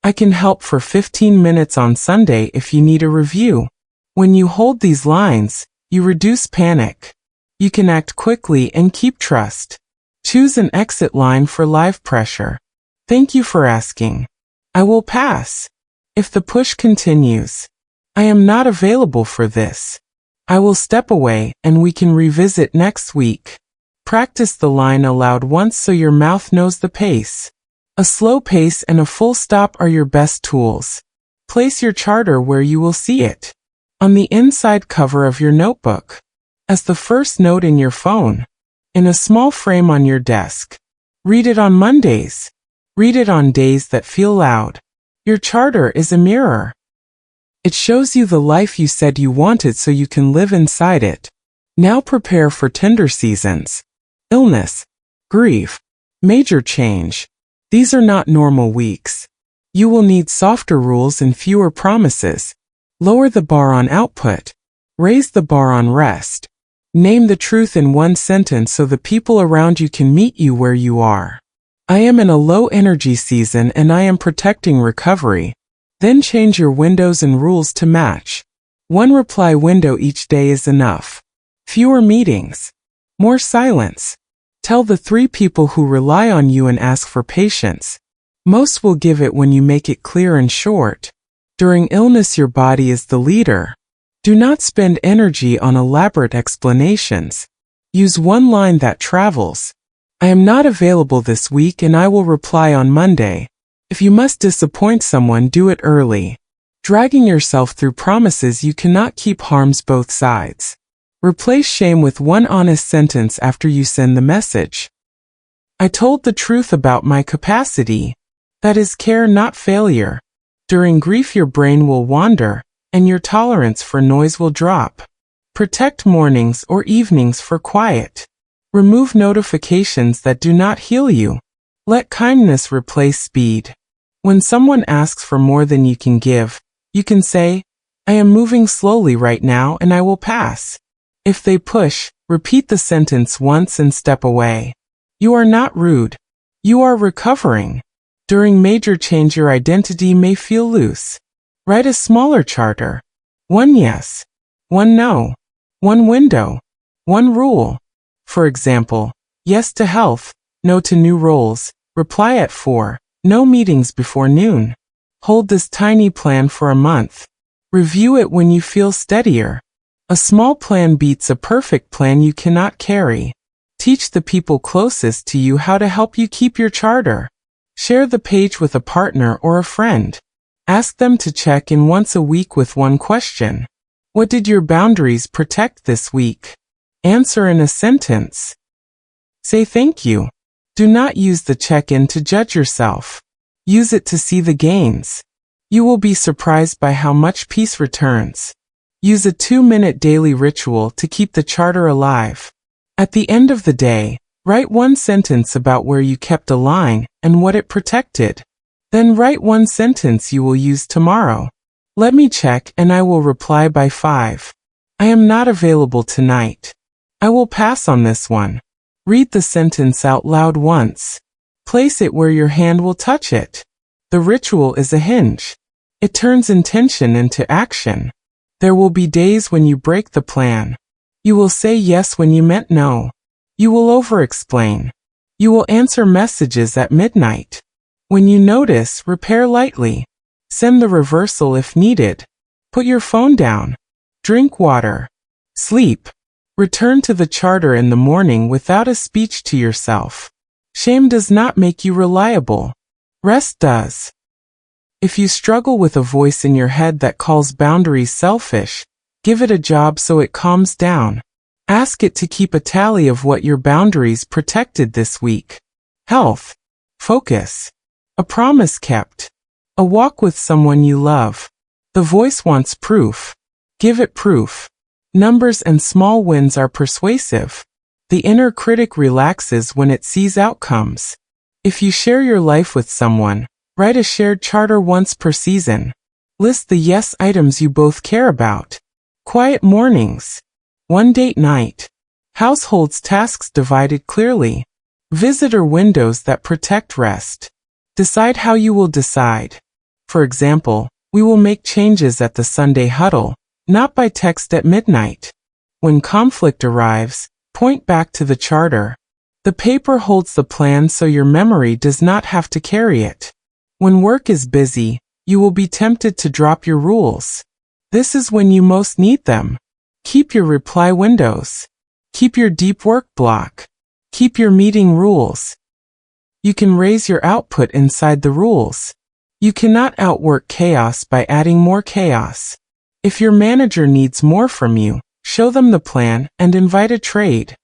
I can help for 15 minutes on Sunday if you need a review. When you hold these lines, you reduce panic. You can act quickly and keep trust. Choose an exit line for live pressure. Thank you for asking. I will pass. If the push continues, I am not available for this. I will step away and we can revisit next week. Practice the line aloud once so your mouth knows the pace. A slow pace and a full stop are your best tools. Place your charter where you will see it. On the inside cover of your notebook. As the first note in your phone. In a small frame on your desk. Read it on Mondays. Read it on days that feel loud. Your charter is a mirror. It shows you the life you said you wanted so you can live inside it. Now prepare for tender seasons. Illness, grief, major change. These are not normal weeks. You will need softer rules and fewer promises. Lower the bar on output. Raise the bar on rest. Name the truth in one sentence so the people around you can meet you where you are. I am in a low energy season and I am protecting recovery. Then change your windows and rules to match. One reply window each day is enough. Fewer meetings. More silence. Tell the 3 people who rely on you and ask for patience. Most will give it when you make it clear and short. During illness, your body is the leader. Do not spend energy on elaborate explanations. Use one line that travels. I am not available this week and I will reply on Monday. If you must disappoint someone, do it early. Dragging yourself through promises you cannot keep harms both sides. Replace shame with one honest sentence after you send the message. I told the truth about my capacity. That is care, not failure. During grief, your brain will wander, and your tolerance for noise will drop. Protect mornings or evenings for quiet. Remove notifications that do not heal you. Let kindness replace speed. When someone asks for more than you can give, you can say, I am moving slowly right now and I will pass. If they push, repeat the sentence once and step away. You are not rude. You are recovering. During major change, your identity may feel loose. Write a smaller charter. 1 yes, 1 no, 1 window, 1 rule. For example, yes to health, no to new roles. Reply at 4, no meetings before noon. Hold this tiny plan for a month. Review it when you feel steadier. A small plan beats a perfect plan you cannot carry. Teach the people closest to you how to help you keep your charter. Share the page with a partner or a friend. Ask them to check in once a week with one question. What did your boundaries protect this week? Answer in a sentence. Say thank you. Do not use the check-in to judge yourself. Use it to see the gains. You will be surprised by how much peace returns. Use a 2-minute daily ritual to keep the charter alive. At the end of the day, write one sentence about where you kept a line and what it protected. Then write one sentence you will use tomorrow. Let me check and I will reply by 5. I am not available tonight. I will pass on this one. Read the sentence out loud once. Place it where your hand will touch it. The ritual is a hinge. It turns intention into action. There will be days when you break the plan. You will say yes when you meant no. You will over-explain. You will answer messages at midnight. When you notice, repair lightly. Send the reversal if needed. Put your phone down. Drink water. Sleep. Return to the charter in the morning without a speech to yourself. Shame does not make you reliable. Rest does. If you struggle with a voice in your head that calls boundaries selfish, give it a job so it calms down. Ask it to keep a tally of what your boundaries protected this week. Health. Focus. A promise kept. A walk with someone you love. The voice wants proof. Give it proof. Numbers and small wins are persuasive. The inner critic relaxes when it sees outcomes. If you share your life with someone, write a shared charter once per season. List the yes items you both care about. Quiet mornings. 1 date night. Households tasks divided clearly. Visitor windows that protect rest. Decide how you will decide. For example, we will make changes at the Sunday huddle, not by text at midnight. When conflict arrives, point back to the charter. The paper holds the plan so your memory does not have to carry it. When work is busy, you will be tempted to drop your rules. This is when you most need them. Keep your reply windows. Keep your deep work block. Keep your meeting rules. You can raise your output inside the rules. You cannot outwork chaos by adding more chaos. If your manager needs more from you, show them the plan and invite a trade.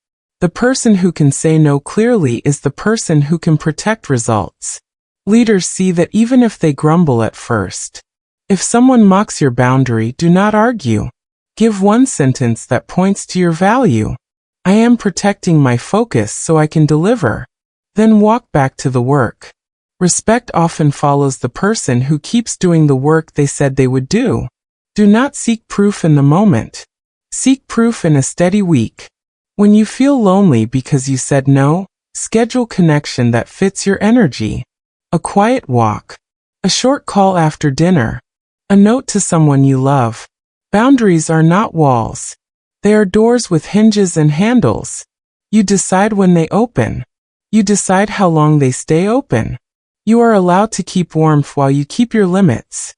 The person who can say no clearly is the person who can protect results. Leaders see that even if they grumble at first. If someone mocks your boundary, do not argue. Give one sentence that points to your value. I am protecting my focus so I can deliver. Then walk back to the work. Respect often follows the person who keeps doing the work they said they would do. Do not seek proof in the moment. Seek proof in a steady week. When you feel lonely because you said no, schedule connection that fits your energy. A quiet walk. A short call after dinner. A note to someone you love. Boundaries are not walls. They are doors with hinges and handles. You decide when they open. You decide how long they stay open. You are allowed to keep warmth while you keep your limits.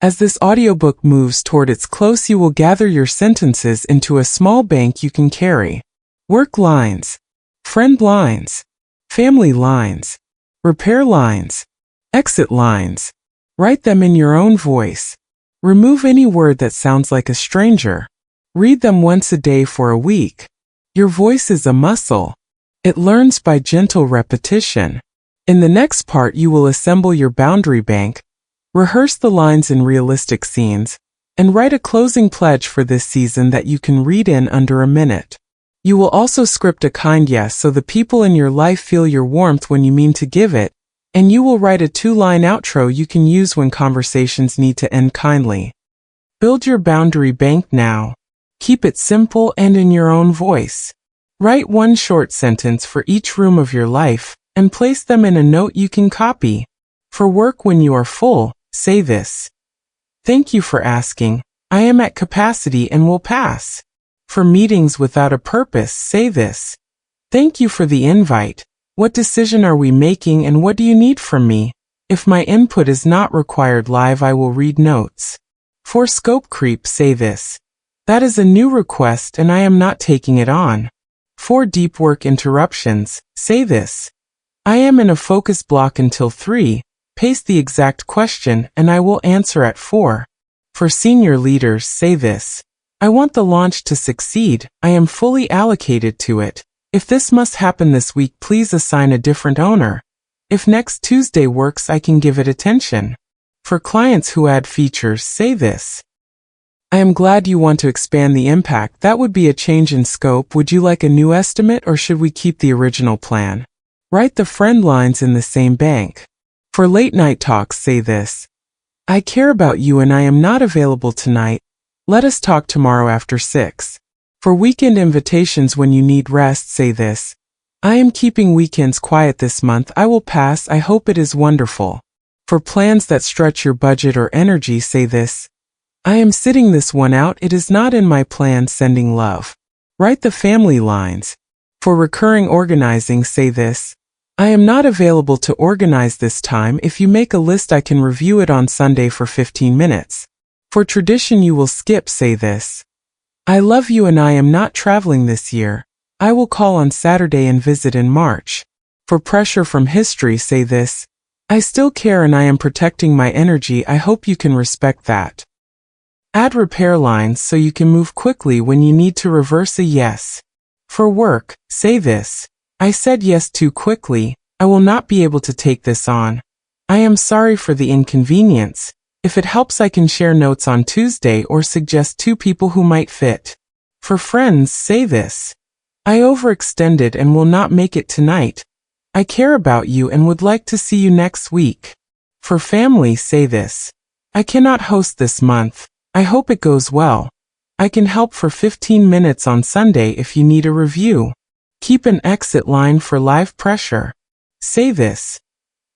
As this audiobook moves toward its close, you will gather your sentences into a small bank you can carry. Work lines. Friend lines. Family lines. Repair lines. Exit lines. Write them in your own voice. Remove any word that sounds like a stranger. Read them once a day for a week. Your voice is a muscle. It learns by gentle repetition. In the next part, you will assemble your boundary bank, rehearse the lines in realistic scenes, and write a closing pledge for this season that you can read in under a minute. You will also script a kind yes so the people in your life feel your warmth when you mean to give it, and you will write a 2-line outro you can use when conversations need to end kindly. Build your boundary bank now. Keep it simple and in your own voice. Write one short sentence for each room of your life, and place them in a note you can copy. For work when you are full, say this. Thank you for asking. I am at capacity and will pass. For meetings without a purpose, say this. Thank you for the invite. What decision are we making and what do you need from me? If my input is not required live, I will read notes. For scope creep, say this. That is a new request and I am not taking it on. For deep work interruptions, say this. I am in a focus block until 3. Paste the exact question and I will answer at 4. For senior leaders, say this. I want the launch to succeed. I am fully allocated to it. If this must happen this week, please assign a different owner. If next Tuesday works, I can give it attention. For clients who add features, say this. I am glad you want to expand the impact. That would be a change in scope. Would you like a new estimate or should we keep the original plan? Write the friend lines in the same bank. For late night talks, say this. I care about you and I am not available tonight. Let us talk tomorrow after 6. For weekend invitations when you need rest, say this. I am keeping weekends quiet this month. I will pass. I hope it is wonderful. For plans that stretch your budget or energy, say this. I am sitting this one out. It is not in my plan. Sending love. Write the family lines. For recurring organizing, say this. I am not available to organize this time. If you make a list, I can review it on Sunday for 15 minutes. For tradition you will skip, say this. I love you and I am not traveling this year. I will call on Saturday and visit in March. For pressure from history, say this. I still care and I am protecting my energy. I hope you can respect that. Add repair lines so you can move quickly when you need to reverse a yes. For work, say this. I said yes too quickly. I will not be able to take this on. I am sorry for the inconvenience. If it helps, I can share notes on Tuesday or suggest 2 people who might fit. For friends, say this. I overextended and will not make it tonight. I care about you and would like to see you next week. For family, say this. I cannot host this month. I hope it goes well. I can help for 15 minutes on Sunday if you need a review. Keep an exit line for live pressure. Say this.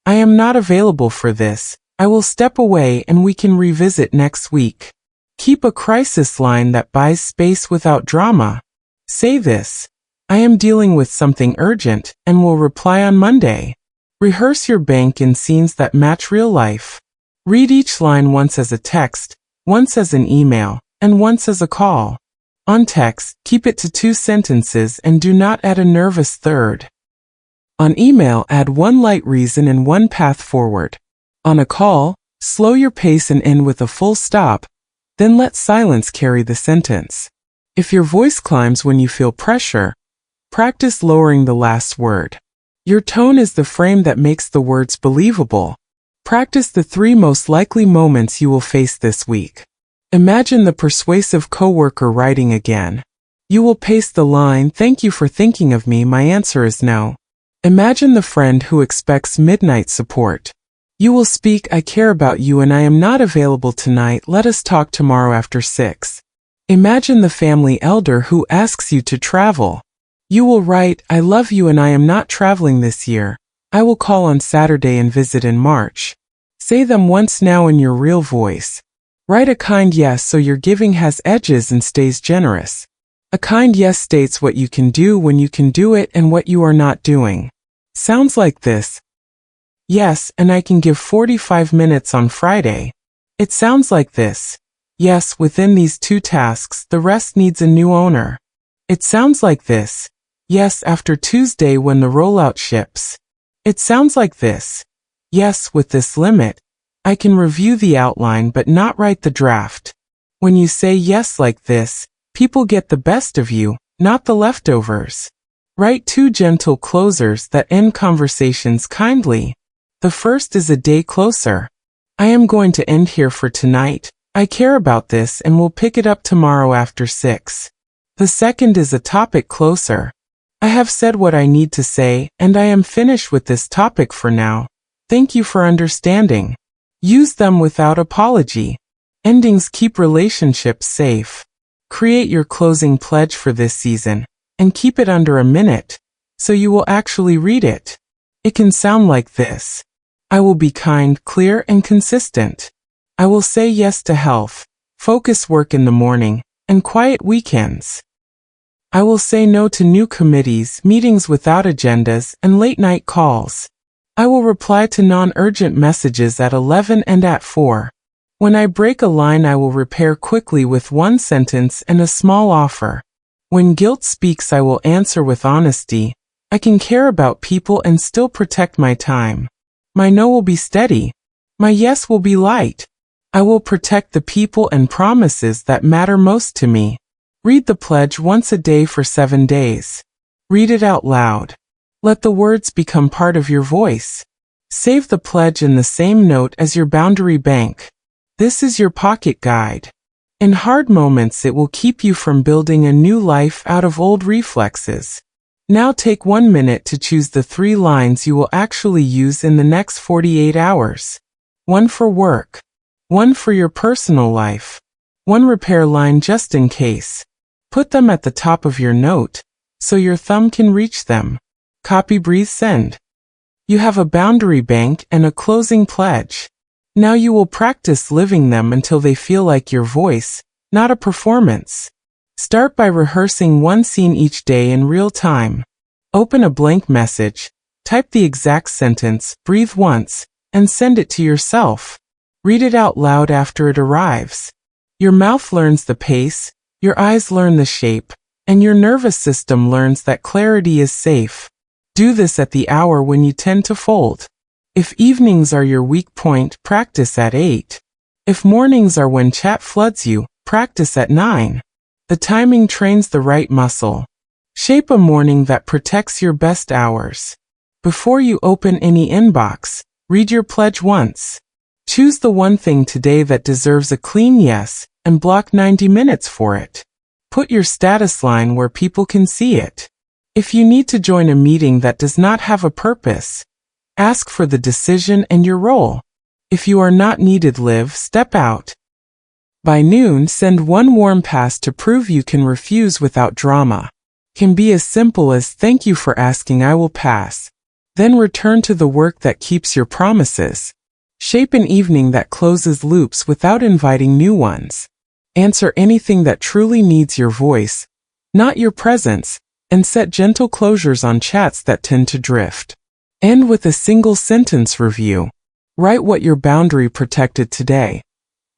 I am not available for this. I will step away and we can revisit next week. Keep a crisis line that buys space without drama. Say this. I am dealing with something urgent and will reply on Monday. Rehearse your bank in scenes that match real life. Read each line once as a text, once as an email, and once as a call. On text, keep it to 2 sentences and do not add a nervous third. On email, add 1 light reason and 1 path forward. On a call, slow your pace and end with a full stop, then let silence carry the sentence. If your voice climbs when you feel pressure, practice lowering the last word. Your tone is the frame that makes the words believable. Practice the 3 most likely moments you will face this week. Imagine the persuasive coworker writing again. You will paste the line, "Thank you for thinking of me, my answer is no." Imagine the friend who expects midnight support. You will speak, "I care about you and I am not available tonight, let us talk tomorrow after 6. Imagine the family elder who asks you to travel. You will write, "I love you and I am not traveling this year. I will call on Saturday and visit in March." Say them once now in your real voice. Write a kind yes so your giving has edges and stays generous. A kind yes states what you can do when you can do it and what you are not doing. Sounds like this. Yes, and I can give 45 minutes on Friday. It sounds like this. Yes, within these 2 tasks, the rest needs a new owner. It sounds like this. Yes, after Tuesday when the rollout ships. It sounds like this. Yes, with this limit, I can review the outline but not write the draft. When you say yes like this, people get the best of you, not the leftovers. Write 2 gentle closers that end conversations kindly. The first is a day closer. I am going to end here for tonight. I care about this and will pick it up tomorrow after 6. The second is a topic closer. I have said what I need to say, and I am finished with this topic for now. Thank you for understanding. Use them without apology. Endings keep relationships safe. Create your closing pledge for this season, and keep it under a minute, so you will actually read it. It can sound like this. I will be kind, clear, and consistent. I will say yes to health, focus work in the morning, and quiet weekends. I will say no to new committees, meetings without agendas, and late-night calls. I will reply to non-urgent messages at 11 and at 4. When I break a line, I will repair quickly with 1 sentence and a small offer. When guilt speaks, I will answer with honesty. I can care about people and still protect my time. My no will be steady. My yes will be light. I will protect the people and promises that matter most to me. Read the pledge once a day for 7 days. Read it out loud. Let the words become part of your voice. Save the pledge in the same note as your boundary bank. This is your pocket guide. In hard moments, it will keep you from building a new life out of old reflexes. Now take 1 minute to choose the 3 lines you will actually use in the next 48 hours. 1 for work. 1 for your personal life. 1 repair line just in case. Put them at the top of your note, so your thumb can reach them. Copy, breathe, send. You have a boundary bank and a closing pledge. Now you will practice living them until they feel like your voice, not a performance. Start by rehearsing 1 scene each day in real time. Open a blank message, type the exact sentence, breathe once, and send it to yourself. Read it out loud after it arrives. Your mouth learns the pace, your eyes learn the shape, and your nervous system learns that clarity is safe. Do this at the hour when you tend to fold. If evenings are your weak point, practice at 8. If mornings are when chat floods you, practice at 9. The timing trains the right muscle. Shape a morning that protects your best hours. Before you open any inbox, read your pledge once. Choose the 1 thing today that deserves a clean yes, and block 90 minutes for it. Put your status line where people can see it. If you need to join a meeting that does not have a purpose, ask for the decision and your role. If you are not needed, step out. By noon, send 1 warm pass to prove you can refuse without drama. Can be as simple as "Thank you for asking, I will pass." Then return to the work that keeps your promises. Shape an evening that closes loops without inviting new ones. Answer anything that truly needs your voice, not your presence, and set gentle closures on chats that tend to drift. End with a single sentence review. Write what your boundary protected today.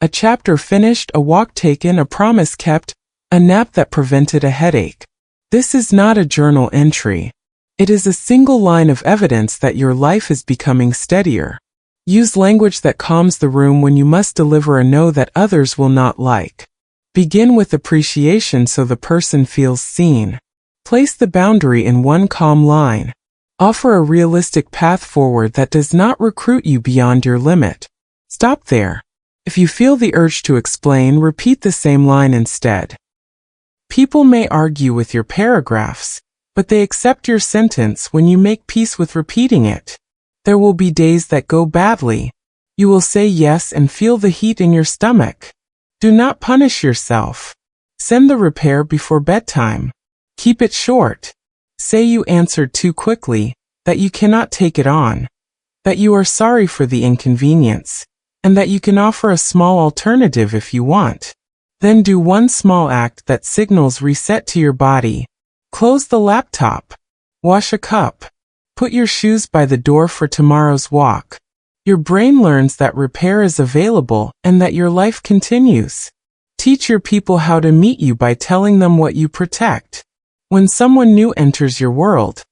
A chapter finished, a walk taken, a promise kept, a nap that prevented a headache. This is not a journal entry. It is a single line of evidence that your life is becoming steadier. Use language that calms the room when you must deliver a no that others will not like. Begin with appreciation so the person feels seen. Place the boundary in 1 calm line. Offer a realistic path forward that does not recruit you beyond your limit. Stop there. If you feel the urge to explain, repeat the same line instead. People may argue with your paragraphs, but they accept your sentence when you make peace with repeating it. There will be days that go badly. You will say yes and feel the heat in your stomach. Do not punish yourself. Send the repair before bedtime. Keep it short. Say you answered too quickly, that you cannot take it on, that you are sorry for the inconvenience, and that you can offer a small alternative if you want. Then do one small act that signals reset to your body. Close the laptop. Wash a cup. Put your shoes by the door for tomorrow's walk. Your brain learns that repair is available and that your life continues. Teach your people how to meet you by telling them what you protect. When someone new enters your world,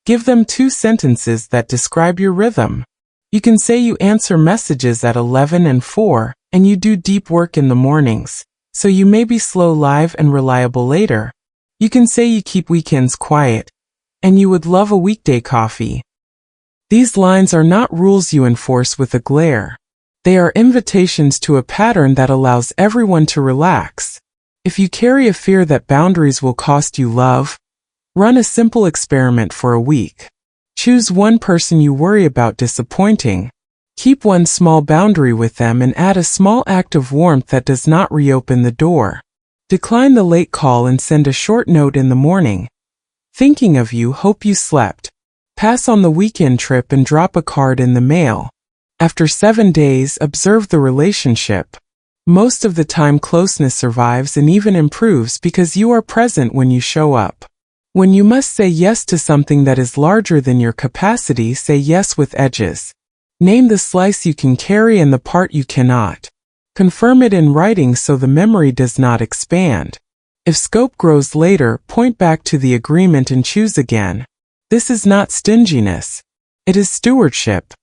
give them 2 sentences that describe your rhythm. You can say you answer messages at 11 and 4, and you do deep work in the mornings, so you may be slow, live, and reliable later. You can say you keep weekends quiet, and you would love a weekday coffee. These lines are not rules you enforce with a glare. They are invitations to a pattern that allows everyone to relax. If you carry a fear that boundaries will cost you love, run a simple experiment for a week. Choose one person you worry about disappointing. Keep one small boundary with them and add a small act of warmth that does not reopen the door. Decline the late call and send a short note in the morning. Thinking of you, hope you slept. Pass on the weekend trip and drop a card in the mail. After 7 days, observe the relationship. Most of the time closeness survives and even improves because you are present when you show up. When you must say yes to something that is larger than your capacity, say yes with edges. Name the slice you can carry and the part you cannot. Confirm it in writing so the memory does not expand. If scope grows later, point back to the agreement and choose again. This is not stinginess. It is stewardship.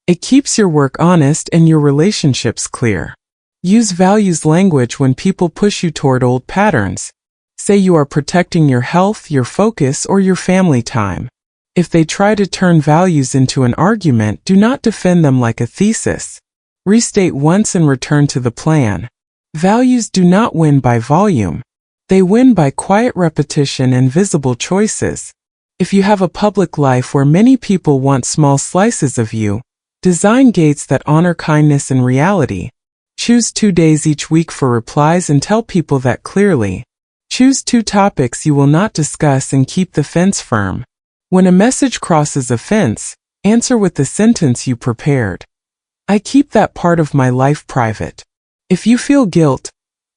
It keeps your work honest and your relationships clear. Use values language when people push you toward old patterns. Say you are protecting your health, your focus, or your family time. If they try to turn values into an argument, do not defend them like a thesis. Restate once and return to the plan. Values do not win by volume. They win by quiet repetition and visible choices. If you have a public life where many people want small slices of you, design gates that honor kindness and reality. Choose 2 days each week for replies and tell people that clearly. Choose 2 topics you will not discuss and keep the fence firm. When a message crosses a fence, answer with the sentence you prepared. I keep that part of my life private. If you feel guilt,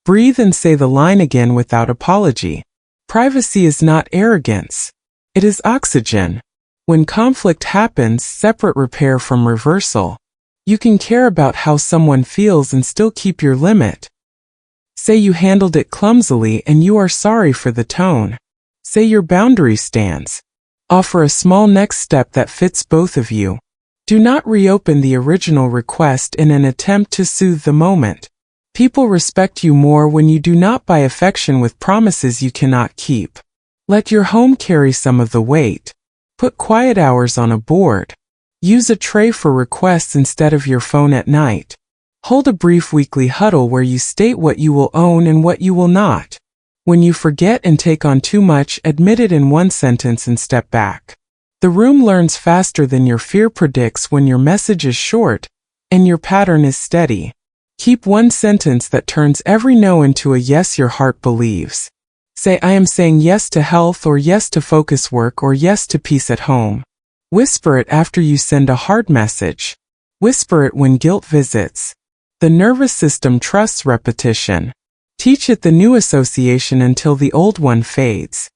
breathe and say the line again without apology. Privacy is not arrogance. It is oxygen. When conflict happens, separate repair from reversal. You can care about how someone feels and still keep your limit. Say you handled it clumsily and you are sorry for the tone. Say your boundary stands. Offer a small next step that fits both of you. Do not reopen the original request in an attempt to soothe the moment. People respect you more when you do not buy affection with promises you cannot keep. Let your home carry some of the weight. Put quiet hours on a board. Use a tray for requests instead of your phone at night. Hold a brief weekly huddle where you state what you will own and what you will not. When you forget and take on too much, admit it in one sentence and step back. The room learns faster than your fear predicts when your message is short and your pattern is steady. Keep one sentence that turns every no into a yes your heart believes. Say I am saying yes to health or yes to focus work or yes to peace at home. Whisper it after you send a hard message. Whisper it when guilt visits. The nervous system trusts repetition. Teach it the new association until the old one fades.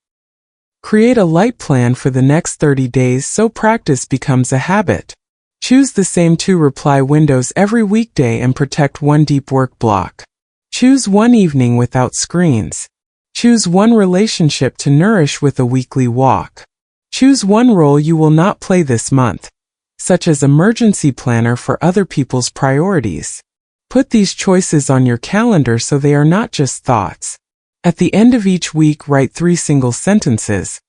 Create a light plan for the next 30 days so practice becomes a habit. Choose the same 2 reply windows every weekday and protect one deep work block. Choose one evening without screens. Choose one relationship to nourish with a weekly walk. Choose one role you will not play this month, such as emergency planner for other people's priorities. Put these choices on your calendar so they are not just thoughts. At the end of each week, write 3 single sentences.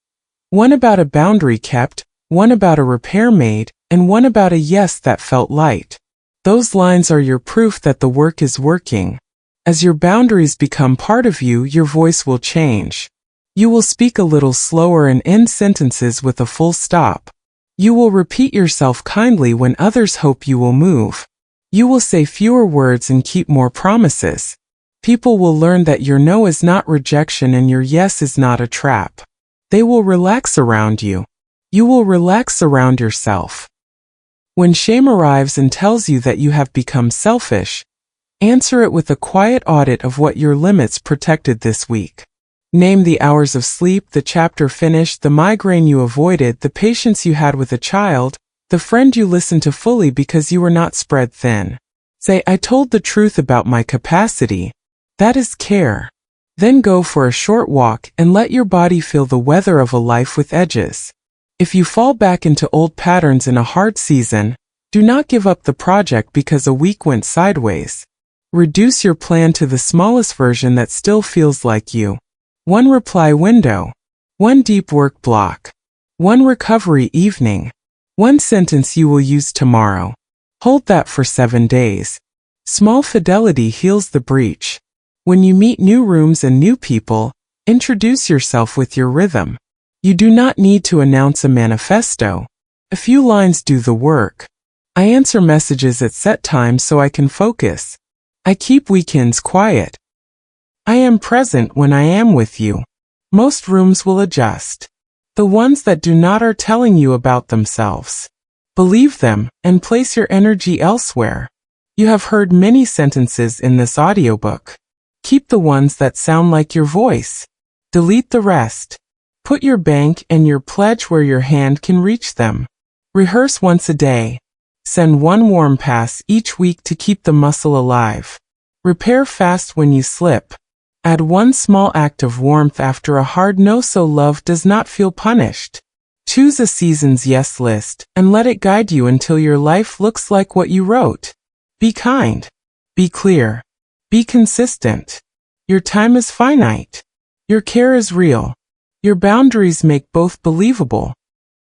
One about a boundary kept, one about a repair made, and one about a yes that felt light. Those lines are your proof that the work is working. As your boundaries become part of you, your voice will change. You will speak a little slower and end sentences with a full stop. You will repeat yourself kindly when others hope you will move. You will say fewer words and keep more promises. People will learn that your no is not rejection and your yes is not a trap. They will relax around you. You will relax around yourself. When shame arrives and tells you that you have become selfish, answer it with a quiet audit of what your limits protected this week. Name the hours of sleep, the chapter finished, the migraine you avoided, the patience you had with a child, the friend you listened to fully because you were not spread thin. Say, I told the truth about my capacity. That is care. Then go for a short walk and let your body feel the weather of a life with edges. If you fall back into old patterns in a hard season, do not give up the project because a week went sideways. Reduce your plan to the smallest version that still feels like you. One reply window. One deep work block. One recovery evening. One sentence you will use tomorrow. Hold that for 7 days. Small fidelity heals the breach. When you meet new rooms and new people, introduce yourself with your rhythm. You do not need to announce a manifesto. A few lines do the work. I answer messages at set times so I can focus. I keep weekends quiet. I am present when I am with you. Most rooms will adjust. The ones that do not are telling you about themselves. Believe them and place your energy elsewhere. You have heard many sentences in this audiobook. Keep the ones that sound like your voice. Delete the rest. Put your bank and your pledge where your hand can reach them. Rehearse once a day. Send one warm pass each week to keep the muscle alive. Repair fast when you slip. Add one small act of warmth after a hard no so love does not feel punished. Choose a season's yes list and let it guide you until your life looks like what you wrote. Be kind. Be clear. Be consistent. Your time is finite. Your care is real. Your boundaries make both believable.